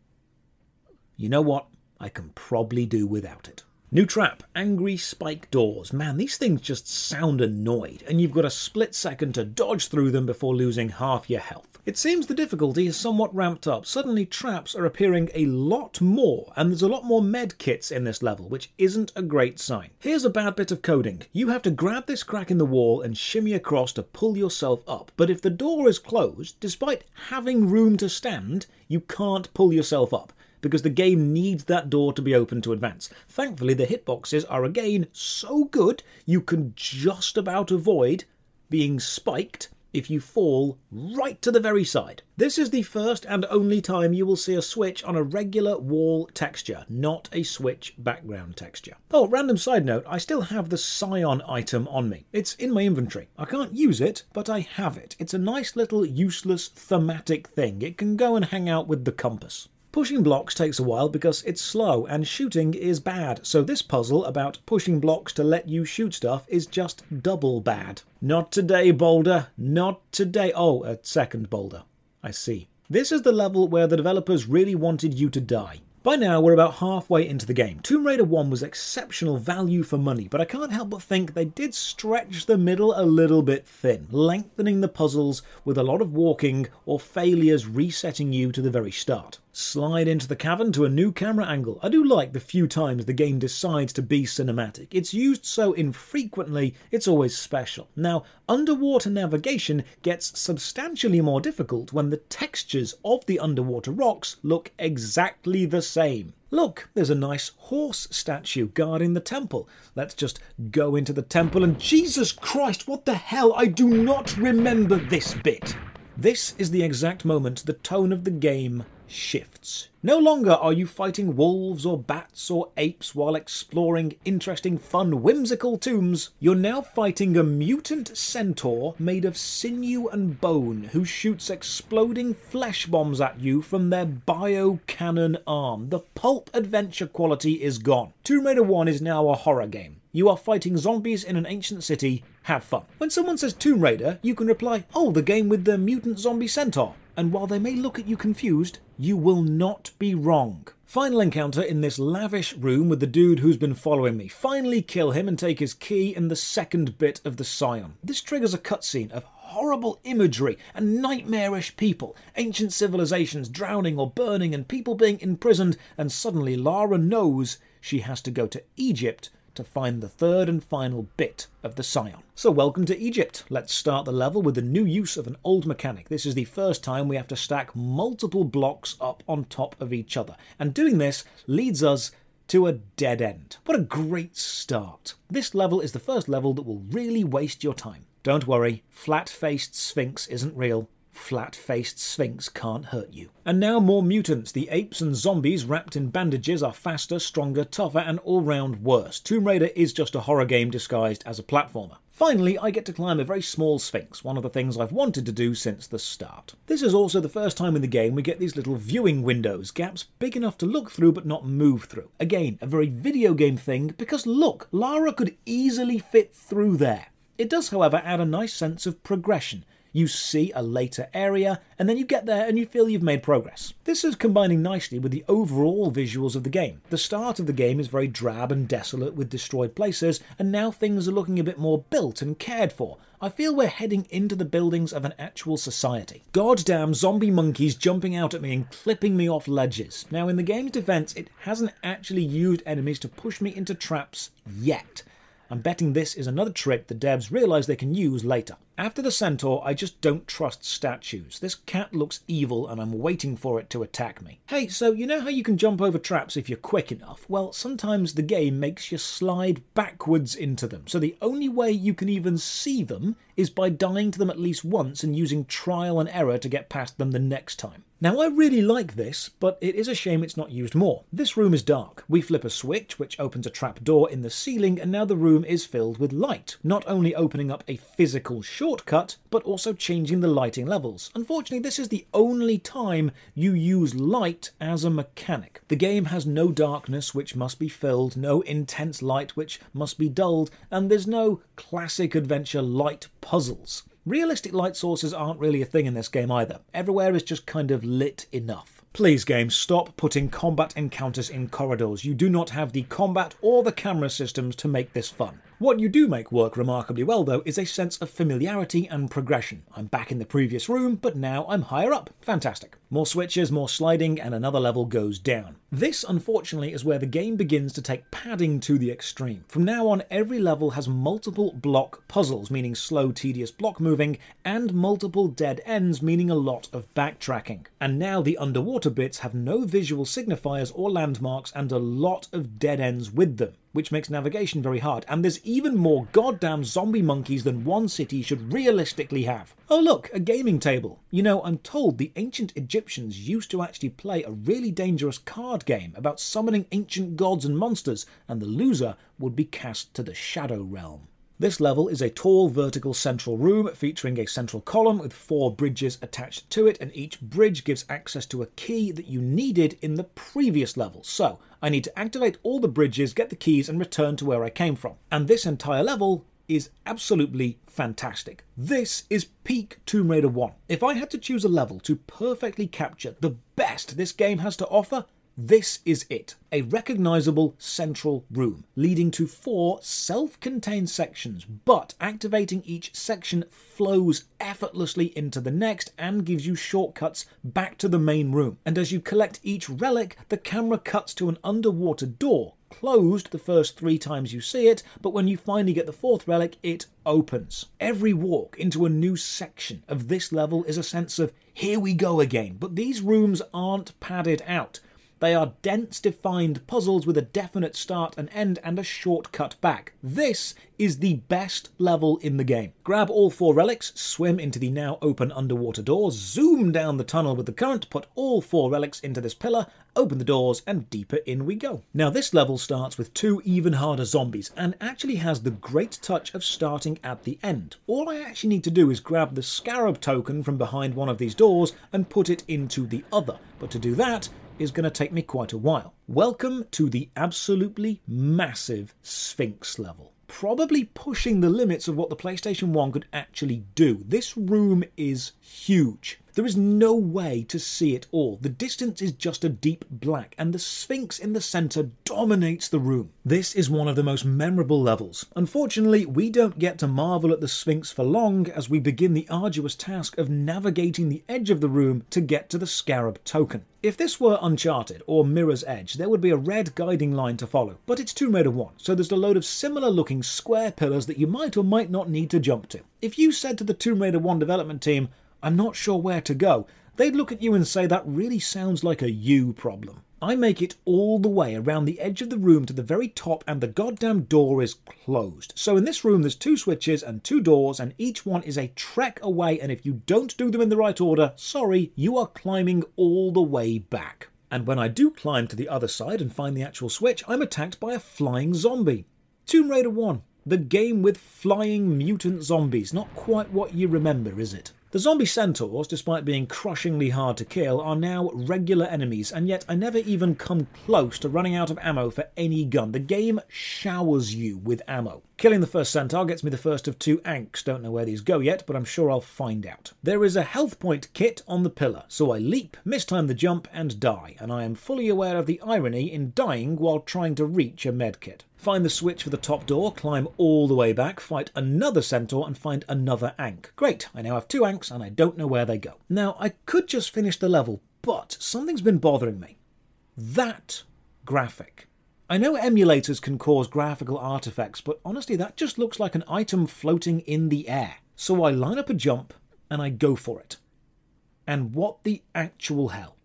You know what? I can probably do without it. New trap, angry spike doors. Man, these things just sound annoyed, and you've got a split second to dodge through them before losing half your health. It seems the difficulty is somewhat ramped up. Suddenly traps are appearing a lot more, and there's a lot more med kits in this level, which isn't a great sign. Here's a bad bit of coding. You have to grab this crack in the wall and shimmy across to pull yourself up, but if the door is closed, despite having room to stand, you can't pull yourself up, because the game needs that door to be open to advance. Thankfully, the hitboxes are again so good, you can just about avoid being spiked if you fall right to the very side. This is the first and only time you will see a switch on a regular wall texture, not a switch background texture. Oh, random side note, I still have the Scion item on me. It's in my inventory. I can't use it, but I have it. It's a nice little useless thematic thing. It can go and hang out with the compass. Pushing blocks takes a while because it's slow and shooting is bad, so this puzzle about pushing blocks to let you shoot stuff is just double bad. Not today, Boulder. Not today. Oh, a second Boulder. I see. This is the level where the developers really wanted you to die. By now, we're about halfway into the game. Tomb Raider 1 was exceptional value for money, but I can't help but think they did stretch the middle a little bit thin, lengthening the puzzles with a lot of walking or failures resetting you to the very start. Slide into the cavern to a new camera angle. I do like the few times the game decides to be cinematic. It's used so infrequently, it's always special. Now, underwater navigation gets substantially more difficult when the textures of the underwater rocks look exactly the same. Look, there's a nice horse statue guarding the temple. Let's just go into the temple and Jesus Christ, what the hell? I do not remember this bit. This is the exact moment the tone of the game shifts. No longer are you fighting wolves or bats or apes while exploring interesting, fun, whimsical tombs. You're now fighting a mutant centaur made of sinew and bone who shoots exploding flesh bombs at you from their bio-cannon arm. The pulp adventure quality is gone. Tomb Raider 1 is now a horror game. You are fighting zombies in an ancient city. Have fun. When someone says Tomb Raider, you can reply, oh, the game with the mutant zombie centaur. And while they may look at you confused, you will not be wrong. Final encounter in this lavish room with the dude who's been following me. Finally kill him and take his key in the second bit of the Scion. This triggers a cutscene of horrible imagery and nightmarish people, ancient civilizations drowning or burning and people being imprisoned, and suddenly Lara knows she has to go to Egypt to find the third and final bit of the Scion. So welcome to Egypt. Let's start the level with the new use of an old mechanic. This is the first time we have to stack multiple blocks up on top of each other, and doing this leads us to a dead end. What a great start. This level is the first level that will really waste your time. Don't worry, flat-faced Sphinx isn't real. Flat-faced Sphinx can't hurt you. And now more mutants. The apes and zombies wrapped in bandages are faster, stronger, tougher, and all-round worse. Tomb Raider is just a horror game disguised as a platformer. Finally, I get to climb a very small Sphinx, one of the things I've wanted to do since the start. This is also the first time in the game we get these little viewing windows, gaps big enough to look through but not move through. Again, a very video game thing, because look, Lara could easily fit through there. It does, however, add a nice sense of progression. You see a later area, and then you get there and you feel you've made progress. This is combining nicely with the overall visuals of the game. The start of the game is very drab and desolate with destroyed places, and now things are looking a bit more built and cared for. I feel we're heading into the buildings of an actual society. Goddamn zombie monkeys jumping out at me and clipping me off ledges. Now, in the game's defense, it hasn't actually used enemies to push me into traps yet. I'm betting this is another trick the devs realise they can use later. After the centaur, I just don't trust statues. This cat looks evil and I'm waiting for it to attack me. Hey, so you know how you can jump over traps if you're quick enough? Well, sometimes the game makes you slide backwards into them, so the only way you can even see them is by dying to them at least once and using trial and error to get past them the next time. Now, I really like this, but it is a shame it's not used more. This room is dark. We flip a switch, which opens a trap door in the ceiling, and now the room is filled with light, not only opening up a physical shortcut, but also changing the lighting levels. Unfortunately, this is the only time you use light as a mechanic. The game has no darkness which must be filled, no intense light which must be dulled, and there's no classic adventure light puzzles. Realistic light sources aren't really a thing in this game either. Everywhere is just kind of lit enough. Please, game, stop putting combat encounters in corridors. You do not have the combat or the camera systems to make this fun. What you do make work remarkably well, though, is a sense of familiarity and progression. I'm back in the previous room, but now I'm higher up. Fantastic. More switches, more sliding, and another level goes down. This, unfortunately, is where the game begins to take padding to the extreme. From now on, every level has multiple block puzzles, meaning slow, tedious block moving, and multiple dead ends, meaning a lot of backtracking. And now the underwater bits have no visual signifiers or landmarks and a lot of dead ends with them, which makes navigation very hard, and there's even more goddamn zombie monkeys than one city should realistically have. Oh look, a gaming table. You know, I'm told the ancient Egyptians used to actually play a really dangerous card game about summoning ancient gods and monsters, and the loser would be cast to the Shadow Realm. This level is a tall vertical central room featuring a central column with 4 bridges attached to it, and each bridge gives access to a key that you needed in the previous level. So I need to activate all the bridges, get the keys, and return to where I came from. And this entire level is absolutely fantastic. This is peak Tomb Raider 1. If I had to choose a level to perfectly capture the best this game has to offer, this is it. A recognisable central room, leading to 4 self-contained sections, but activating each section flows effortlessly into the next and gives you shortcuts back to the main room. And as you collect each relic, the camera cuts to an underwater door, closed the first 3 times you see it, but when you finally get the 4th relic, it opens. Every walk into a new section of this level is a sense of, here we go again, but these rooms aren't padded out. They are dense, defined puzzles with a definite start and end and a shortcut back. This is the best level in the game. Grab all 4 relics, swim into the now open underwater doors, zoom down the tunnel with the current, put all 4 relics into this pillar, open the doors, and deeper in we go. Now this level starts with 2 even harder zombies and actually has the great touch of starting at the end. All I actually need to do is grab the scarab token from behind one of these doors and put it into the other, but to do that is going to take me quite a while. Welcome to the absolutely massive Sphinx level. Probably pushing the limits of what the PlayStation 1 could actually do. This room is huge. There is no way to see it all. The distance is just a deep black, and the Sphinx in the centre dominates the room. This is one of the most memorable levels. Unfortunately, we don't get to marvel at the Sphinx for long as we begin the arduous task of navigating the edge of the room to get to the scarab token. If this were Uncharted or Mirror's Edge, there would be a red guiding line to follow, but it's Tomb Raider 1, so there's a load of similar looking square pillars that you might or might not need to jump to. If you said to the Tomb Raider 1 development team, I'm not sure where to go, they'd look at you and say that really sounds like a you problem. I make it all the way around the edge of the room to the very top and the goddamn door is closed. So in this room there's 2 switches and 2 doors and each one is a trek away, and if you don't do them in the right order, sorry, you are climbing all the way back. And when I do climb to the other side and find the actual switch, I'm attacked by a flying zombie. Tomb Raider 1. The game with flying mutant zombies. Not quite what you remember, is it? The zombie centaurs, despite being crushingly hard to kill, are now regular enemies, and yet I never even come close to running out of ammo for any gun. The game showers you with ammo. Killing the first centaur gets me the first of 2 anks. Don't know where these go yet, but I'm sure I'll find out. There is a health point kit on the pillar, so I leap, mistime the jump, and die, and I am fully aware of the irony in dying while trying to reach a medkit. Find the switch for the top door, climb all the way back, fight another centaur, and find another ank. Great, I now have 2 anks, and I don't know where they go. Now, I could just finish the level, but something's been bothering me. That graphic. I know emulators can cause graphical artifacts, but honestly that just looks like an item floating in the air. So I line up a jump and I go for it. And what the actual hell?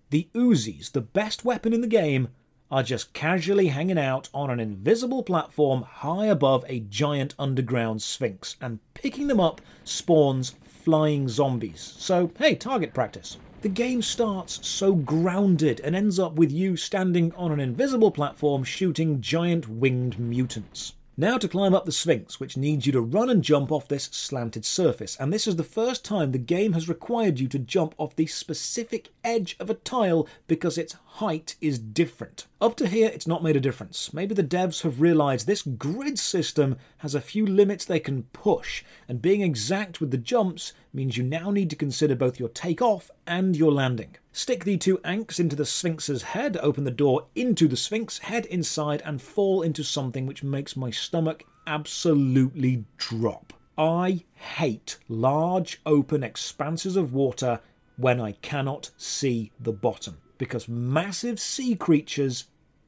The Uzis, the best weapon in the game, are just casually hanging out on an invisible platform high above a giant underground sphinx, and picking them up spawns flying zombies. So hey, target practice. The game starts so grounded and ends up with you standing on an invisible platform shooting giant winged mutants. Now to climb up the Sphinx, which needs you to run and jump off this slanted surface, and this is the first time the game has required you to jump off the specific edge of a tile because its height is different. Up to here it's not made a difference. Maybe the devs have realised this grid system has a few limits they can push, and being exact with the jumps means you now need to consider both your takeoff and your landing. Stick the 2 anks into the Sphinx's head, open the door into the Sphinx, head inside and fall into something which makes my stomach absolutely drop. I hate large open expanses of water when I cannot see the bottom, because massive sea creatures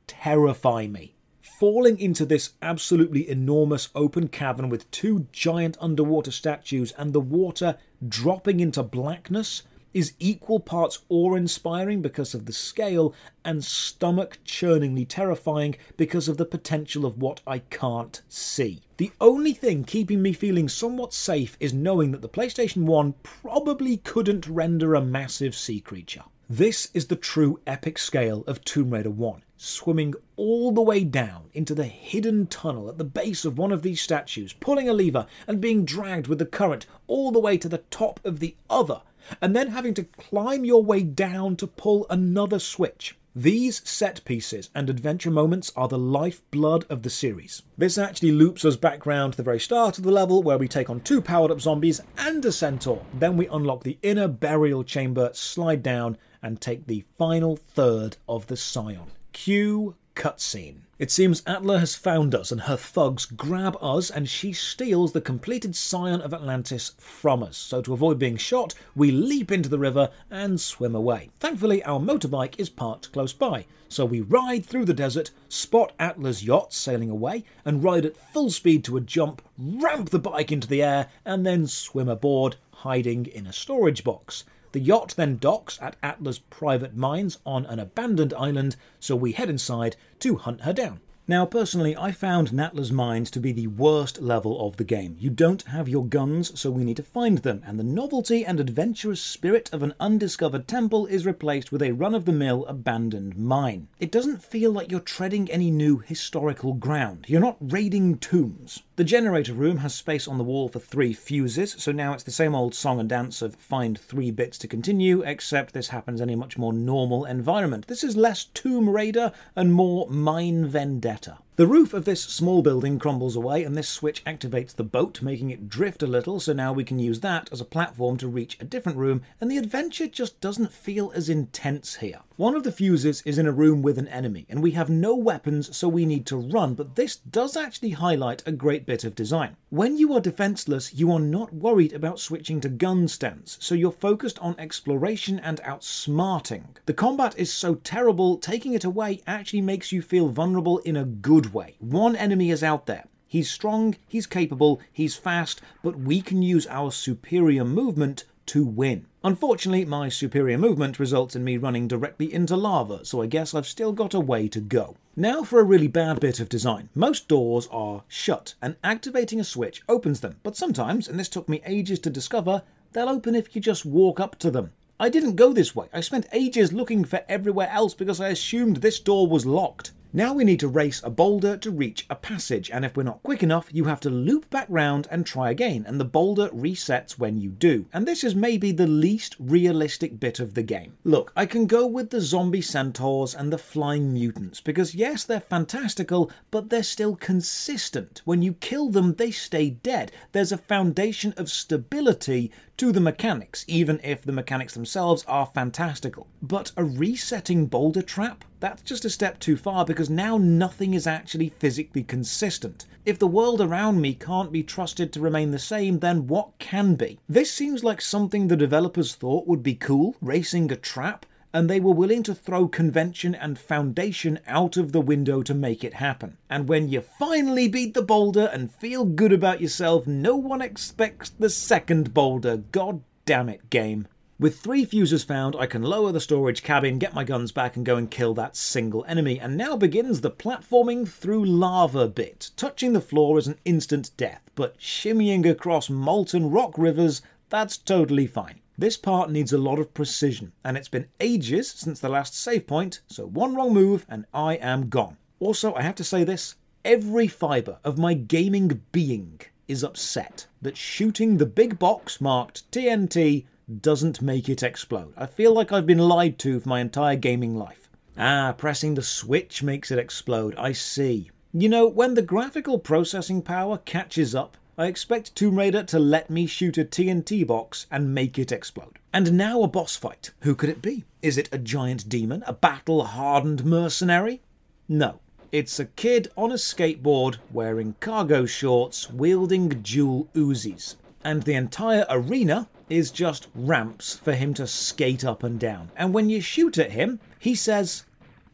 terrify me. Falling into this absolutely enormous open cavern with 2 giant underwater statues and the water dropping into blackness is equal parts awe-inspiring because of the scale and stomach-churningly terrifying because of the potential of what I can't see. The only thing keeping me feeling somewhat safe is knowing that the PlayStation 1 probably couldn't render a massive sea creature. This is the true epic scale of Tomb Raider 1, swimming all the way down into the hidden tunnel at the base of one of these statues, pulling a lever and being dragged with the current all the way to the top of the other, and then having to climb your way down to pull another switch. These set pieces and adventure moments are the lifeblood of the series. This actually loops us back round to the very start of the level where we take on 2 powered up zombies and a centaur. Then we unlock the inner burial chamber, slide down and take the final third of the Scion. Cue cutscene. It seems Atla has found us and her thugs grab us and she steals the completed Scion of Atlantis from us. So to avoid being shot, we leap into the river and swim away. Thankfully, our motorbike is parked close by. So we ride through the desert, spot Atla's yacht sailing away, and ride at full speed to a jump, ramp the bike into the air, and then swim aboard, hiding in a storage box. The yacht then docks at Atla's private mines on an abandoned island, so we head inside to hunt her down. Now, personally, I found Natla's Mines to be the worst level of the game. You don't have your guns, so we need to find them, and the novelty and adventurous spirit of an undiscovered temple is replaced with a run-of-the-mill abandoned mine. It doesn't feel like you're treading any new historical ground. You're not raiding tombs. The generator room has space on the wall for 3 fuses, so now it's the same old song and dance of find 3 bits to continue, except this happens in a much more normal environment. This is less Tomb Raider and more Mine Vendetta. The roof of this small building crumbles away and this switch activates the boat, making it drift a little, so now we can use that as a platform to reach a different room, and the adventure just doesn't feel as intense here. One of the fuses is in a room with an enemy, and we have no weapons, so we need to run, but this does actually highlight a great bit of design. When you are defenseless, you are not worried about switching to gun stance, so you're focused on exploration and outsmarting. The combat is so terrible, taking it away actually makes you feel vulnerable in a good way. One enemy is out there. He's strong, he's capable, he's fast, but we can use our superior movement to win. Unfortunately, my superior movement results in me running directly into lava, so I guess I've still got a way to go. Now for a really bad bit of design. Most doors are shut, and activating a switch opens them, but sometimes, and this took me ages to discover, they'll open if you just walk up to them. I didn't go this way. I spent ages looking for everywhere else because I assumed this door was locked. Now we need to race a boulder to reach a passage, and if we're not quick enough, you have to loop back round and try again, and the boulder resets when you do. And this is maybe the least realistic bit of the game. Look, I can go with the zombie centaurs and the flying mutants, because yes, they're fantastical, but they're still consistent. When you kill them, they stay dead. There's a foundation of stability to the mechanics, even if the mechanics themselves are fantastical. But a resetting boulder trap? That's just a step too far, because now nothing is actually physically consistent. If the world around me can't be trusted to remain the same, then what can be? This seems like something the developers thought would be cool, racing a trap, and they were willing to throw convention and foundation out of the window to make it happen. And when you finally beat the boulder and feel good about yourself, no one expects the second boulder. God damn it, game. With 3 fuses found, I can lower the storage cabin, get my guns back and go and kill that single enemy. And now begins the platforming through lava bit. Touching the floor is an instant death, but shimmying across molten rock rivers, that's totally fine. This part needs a lot of precision, and it's been ages since the last save point, so one wrong move and I am gone. Also, I have to say this, every fibre of my gaming being is upset that shooting the big box marked TNT doesn't make it explode. I feel like I've been lied to for my entire gaming life. Ah, pressing the switch makes it explode, I see. You know, when the graphical processing power catches up, I expect Tomb Raider to let me shoot a TNT box and make it explode. And now a boss fight. Who could it be? Is it a giant demon? A battle-hardened mercenary? No. It's a kid on a skateboard wearing cargo shorts wielding dual Uzis. And the entire arena is just ramps for him to skate up and down. And when you shoot at him, he says,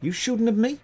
"You shooting at me?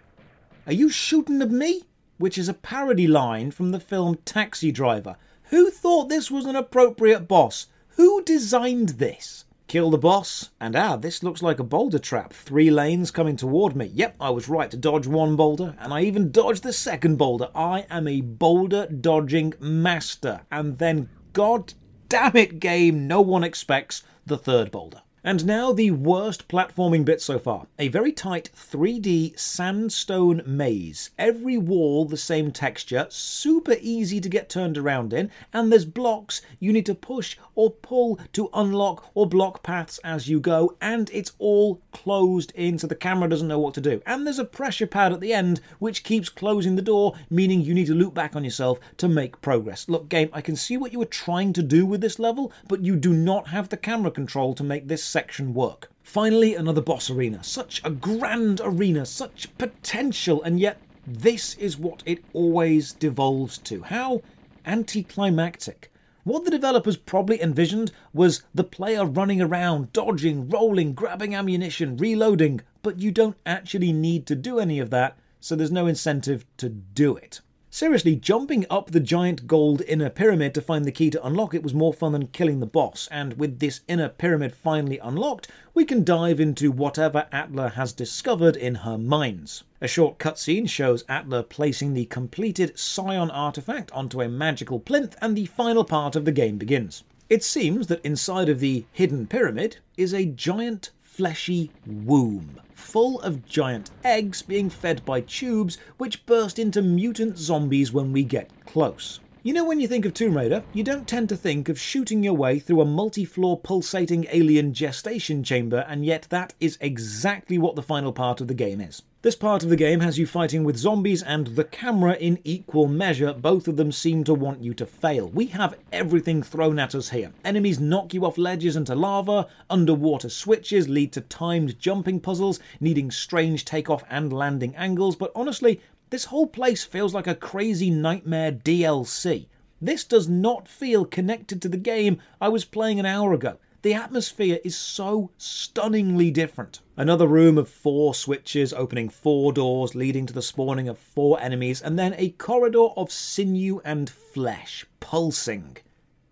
Are you shooting at me?" Which is a parody line from the film Taxi Driver. Who thought this was an appropriate boss? Who designed this? Kill the boss, and this looks like a boulder trap. 3 lanes coming toward me. Yep, I was right to dodge one boulder, and I even dodged the second boulder. I am a boulder dodging master. And then, god damn it game, no one expects the third boulder. And now the worst platforming bit so far. A very tight 3D sandstone maze. Every wall the same texture, super easy to get turned around in, and there's blocks you need to push or pull to unlock or block paths as you go, and it's all closed in so the camera doesn't know what to do. And there's a pressure pad at the end which keeps closing the door, meaning you need to loop back on yourself to make progress. Look game, I can see what you were trying to do with this level, but you do not have the camera control to make this section work. Finally, another boss arena. Such a grand arena, such potential, and yet this is what it always devolves to. How anticlimactic. What the developers probably envisioned was the player running around, dodging, rolling, grabbing ammunition, reloading, but you don't actually need to do any of that, so there's no incentive to do it. Seriously, jumping up the giant gold inner pyramid to find the key to unlock it was more fun than killing the boss, and with this inner pyramid finally unlocked, we can dive into whatever Atla has discovered in her mines. A short cutscene shows Atla placing the completed Scion artifact onto a magical plinth, and the final part of the game begins. It seems that inside of the hidden pyramid is a giant fleshy womb, full of giant eggs being fed by tubes which burst into mutant zombies when we get close. You know, when you think of Tomb Raider, you don't tend to think of shooting your way through a multi-floor pulsating alien gestation chamber, and yet that is exactly what the final part of the game is. This part of the game has you fighting with zombies and the camera in equal measure. Both of them seem to want you to fail. We have everything thrown at us here. Enemies knock you off ledges into lava, underwater switches lead to timed jumping puzzles, needing strange takeoff and landing angles, but honestly, this whole place feels like a crazy nightmare DLC. This does not feel connected to the game I was playing an hour ago. The atmosphere is so stunningly different. Another room of 4 switches opening 4 doors leading to the spawning of 4 enemies, and then a corridor of sinew and flesh pulsing.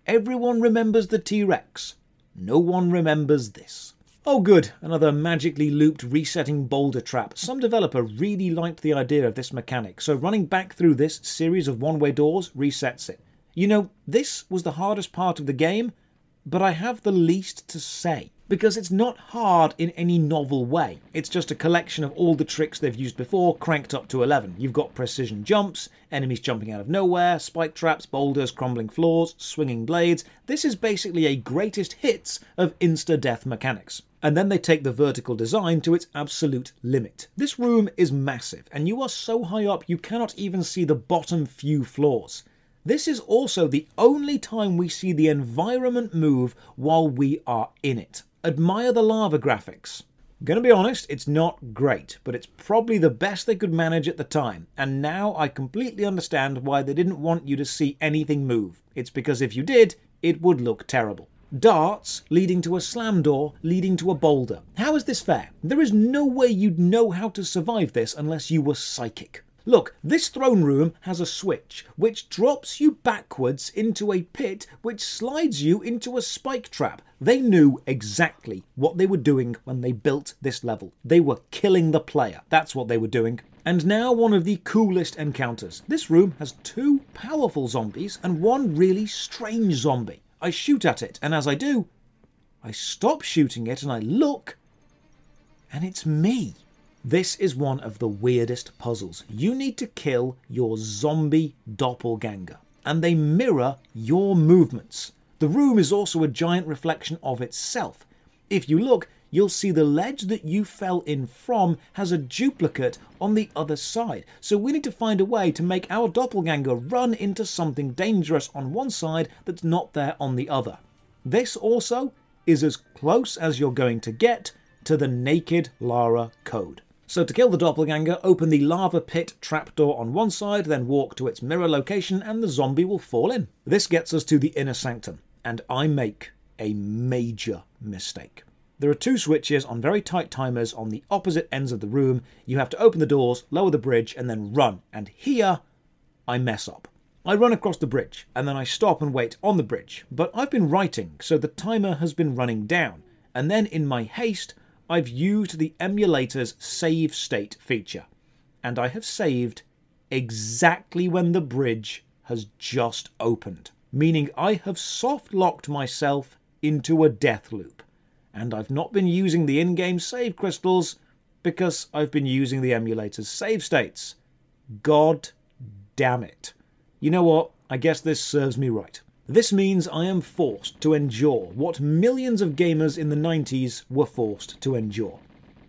Everyone remembers the T-Rex. No one remembers this. Oh good, another magically looped resetting boulder trap. Some developer really liked the idea of this mechanic, so running back through this series of one-way doors resets it. You know, this was the hardest part of the game, but I have the least to say. because it's not hard in any novel way. It's just a collection of all the tricks they've used before, cranked up to 11. You've got precision jumps, enemies jumping out of nowhere, spike traps, boulders, crumbling floors, swinging blades. This is basically a greatest hits of insta-death mechanics. And then they take the vertical design to its absolute limit. This room is massive, and you are so high up you cannot even see the bottom few floors. This is also the only time we see the environment move while we are in it. Admire the lava graphics. Gonna be honest, it's not great, but it's probably the best they could manage at the time, and now I completely understand why they didn't want you to see anything move. It's because if you did, it would look terrible. Darts leading to a slam door, leading to a boulder. How is this fair? There is no way you'd know how to survive this unless you were psychic. Look, this throne room has a switch, which drops you backwards into a pit, which slides you into a spike trap. They knew exactly what they were doing when they built this level. They were killing the player. That's what they were doing. And now one of the coolest encounters. This room has 2 powerful zombies and 1 really strange zombie. I shoot at it, and as I do, I stop shooting it and I look, and it's me. This is one of the weirdest puzzles. You need to kill your zombie doppelganger, and they mirror your movements. The room is also a giant reflection of itself. If you look, you'll see the ledge that you fell in from has a duplicate on the other side. So we need to find a way to make our doppelganger run into something dangerous on one side that's not there on the other. This also is as close as you're going to get to the naked Lara code. So to kill the doppelganger, open the lava pit trapdoor on one side, then walk to its mirror location and the zombie will fall in. This gets us to the inner sanctum, and I make a major mistake. There are 2 switches on very tight timers on the opposite ends of the room. You have to open the doors, lower the bridge, and then run. And here, I mess up. I run across the bridge, and then I stop and wait on the bridge. But I've been writing, so the timer has been running down. And then in my haste, I've used the emulator's save state feature. And I have saved exactly when the bridge has just opened. Meaning I have soft-locked myself into a death loop. And I've not been using the in-game save crystals because I've been using the emulator's save states. God damn it. You know what? I guess this serves me right. This means I am forced to endure what millions of gamers in the 90s were forced to endure.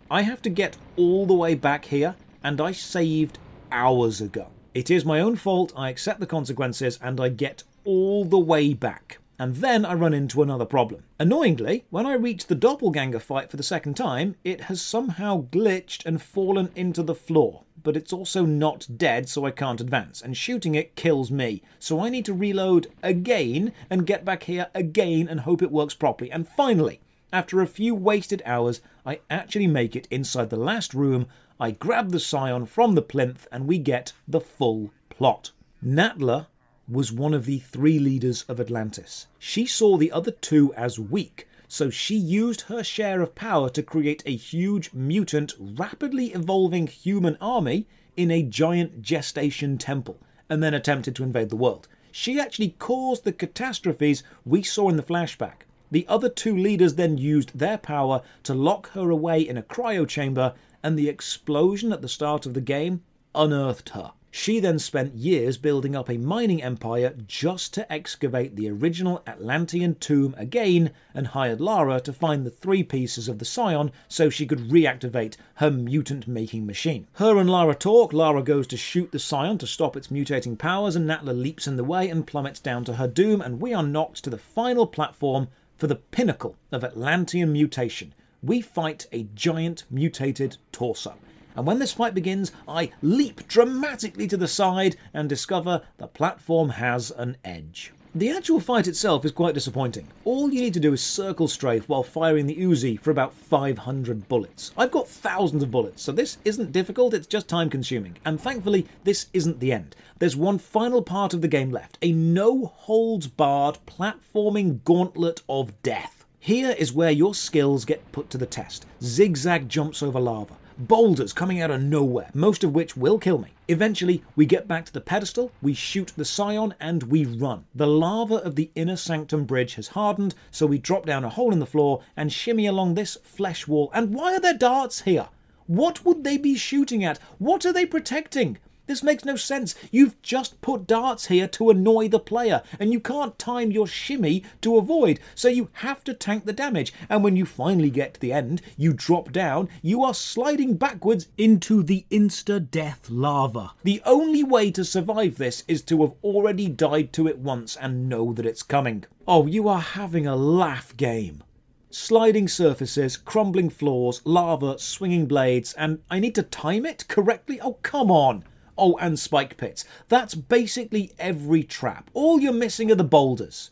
I have to get all the way back here, and I saved hours ago. It is my own fault, I accept the consequences, and I get all the way back. And then I run into another problem. Annoyingly, when I reach the doppelganger fight for the second time, it has somehow glitched and fallen into the floor. But it's also not dead, so I can't advance, and shooting it kills me. So I need to reload again and get back here again and hope it works properly. And finally, after a few wasted hours, I actually make it inside the last room. I grab the scion from the plinth and we get the full plot. Natla was one of the 3 leaders of Atlantis. She saw the other 2 as weak, so she used her share of power to create a huge mutant, rapidly evolving human army in a giant gestation temple, and then attempted to invade the world. She actually caused the catastrophes we saw in the flashback. The other 2 leaders then used their power to lock her away in a cryo chamber, and the explosion at the start of the game unearthed her. She then spent years building up a mining empire just to excavate the original Atlantean tomb again, and hired Lara to find the 3 pieces of the scion so she could reactivate her mutant-making machine. Her and Lara talk. Lara goes to shoot the scion to stop its mutating powers, and Natla leaps in the way and plummets down to her doom, and we are knocked to the final platform for the pinnacle of Atlantean mutation. We fight a giant mutated torso. And when this fight begins, I leap dramatically to the side and discover the platform has an edge. The actual fight itself is quite disappointing. All you need to do is circle strafe while firing the Uzi for about 500 bullets. I've got thousands of bullets, so this isn't difficult, it's just time consuming. And thankfully, this isn't the end. There's one final part of the game left, a no-holds-barred platforming gauntlet of death. Here is where your skills get put to the test. Zigzag jumps over lava, boulders coming out of nowhere, most of which will kill me. Eventually, we get back to the pedestal, we shoot the scion, and we run. The lava of the inner Sanctum bridge has hardened, so we drop down a hole in the floor and shimmy along this flesh wall. And why are there darts here? What would they be shooting at? What are they protecting? This makes no sense. You've just put darts here to annoy the player, and you can't time your shimmy to avoid, so you have to tank the damage. And when you finally get to the end, you drop down, you are sliding backwards into the insta-death lava. The only way to survive this is to have already died to it once and know that it's coming. Oh, you are having a laugh game. Sliding surfaces, crumbling floors, lava, swinging blades, and I need to time it correctly? Oh, come on! Oh, and spike pits. That's basically every trap. All you're missing are the boulders.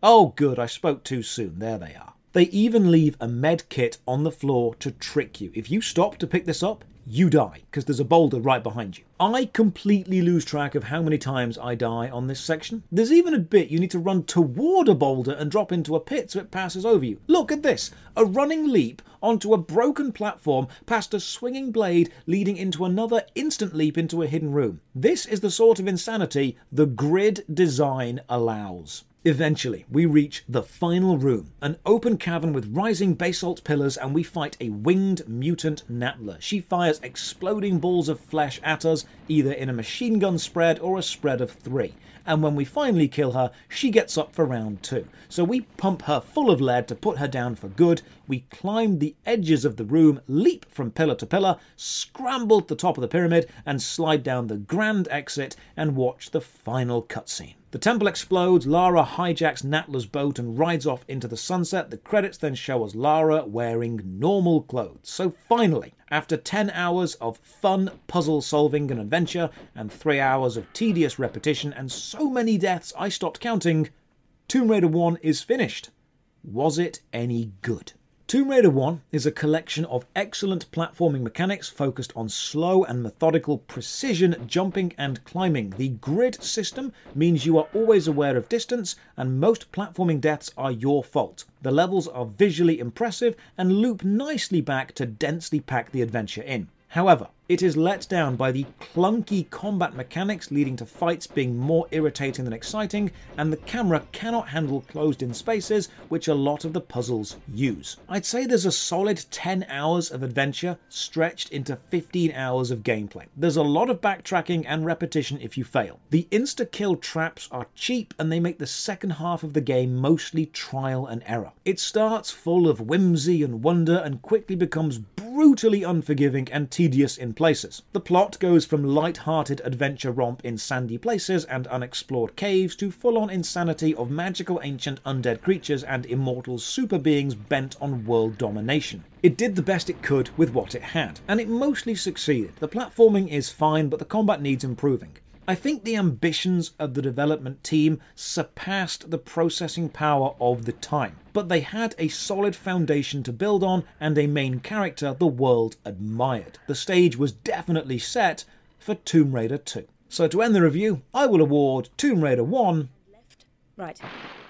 Oh, good, I spoke too soon. There they are. They even leave a med kit on the floor to trick you. If you stop to pick this up, you die, because there's a boulder right behind you. I completely lose track of how many times I die on this section. There's even a bit you need to run toward a boulder and drop into a pit so it passes over you. Look at this, a running leap onto a broken platform past a swinging blade leading into another instant leap into a hidden room. This is the sort of insanity the grid design allows. Eventually, we reach the final room, an open cavern with rising basalt pillars, and we fight a winged mutant Natla. She fires exploding balls of flesh at us, either in a machine gun spread or a spread of 3. And when we finally kill her, she gets up for round 2. So we pump her full of lead to put her down for good. We climb the edges of the room, leap from pillar to pillar, scramble to the top of the pyramid, and slide down the grand exit and watch the final cutscene. The temple explodes, Lara hijacks Natla's boat and rides off into the sunset. The credits then show us Lara wearing normal clothes. So finally, after 10 hours of fun puzzle solving and adventure, and 3 hours of tedious repetition and so many deaths I stopped counting, Tomb Raider 1 is finished. Was it any good? Tomb Raider 1 is a collection of excellent platforming mechanics focused on slow and methodical precision jumping and climbing. The grid system means you are always aware of distance, and most platforming deaths are your fault. The levels are visually impressive and loop nicely back to densely pack the adventure in. However, it is let down by the clunky combat mechanics, leading to fights being more irritating than exciting, and the camera cannot handle closed-in spaces, which a lot of the puzzles use. I'd say there's a solid 10 hours of adventure stretched into 15 hours of gameplay. There's a lot of backtracking and repetition if you fail. The insta-kill traps are cheap, and they make the second half of the game mostly trial and error. It starts full of whimsy and wonder and quickly becomes brutally unforgiving and tedious in places. The plot goes from light-hearted adventure romp in sandy places and unexplored caves to full-on insanity of magical ancient undead creatures and immortal super beings bent on world domination. It did the best it could with what it had, and it mostly succeeded. The platforming is fine, but the combat needs improving. I think the ambitions of the development team surpassed the processing power of the time, but they had a solid foundation to build on and a main character the world admired. The stage was definitely set for Tomb Raider 2. So to end the review, I will award Tomb Raider 1... Right,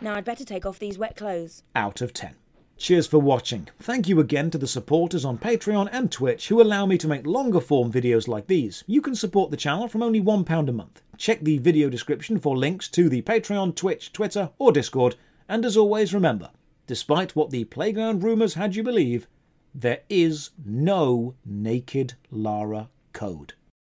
now I'd better take off these wet clothes. ...out of 10. Cheers for watching. Thank you again to the supporters on Patreon and Twitch who allow me to make longer form videos like these. You can support the channel from only £1 a month. Check the video description for links to the Patreon, Twitch, Twitter or Discord. And as always, remember, despite what the playground rumours had you believe, there is no naked Lara code.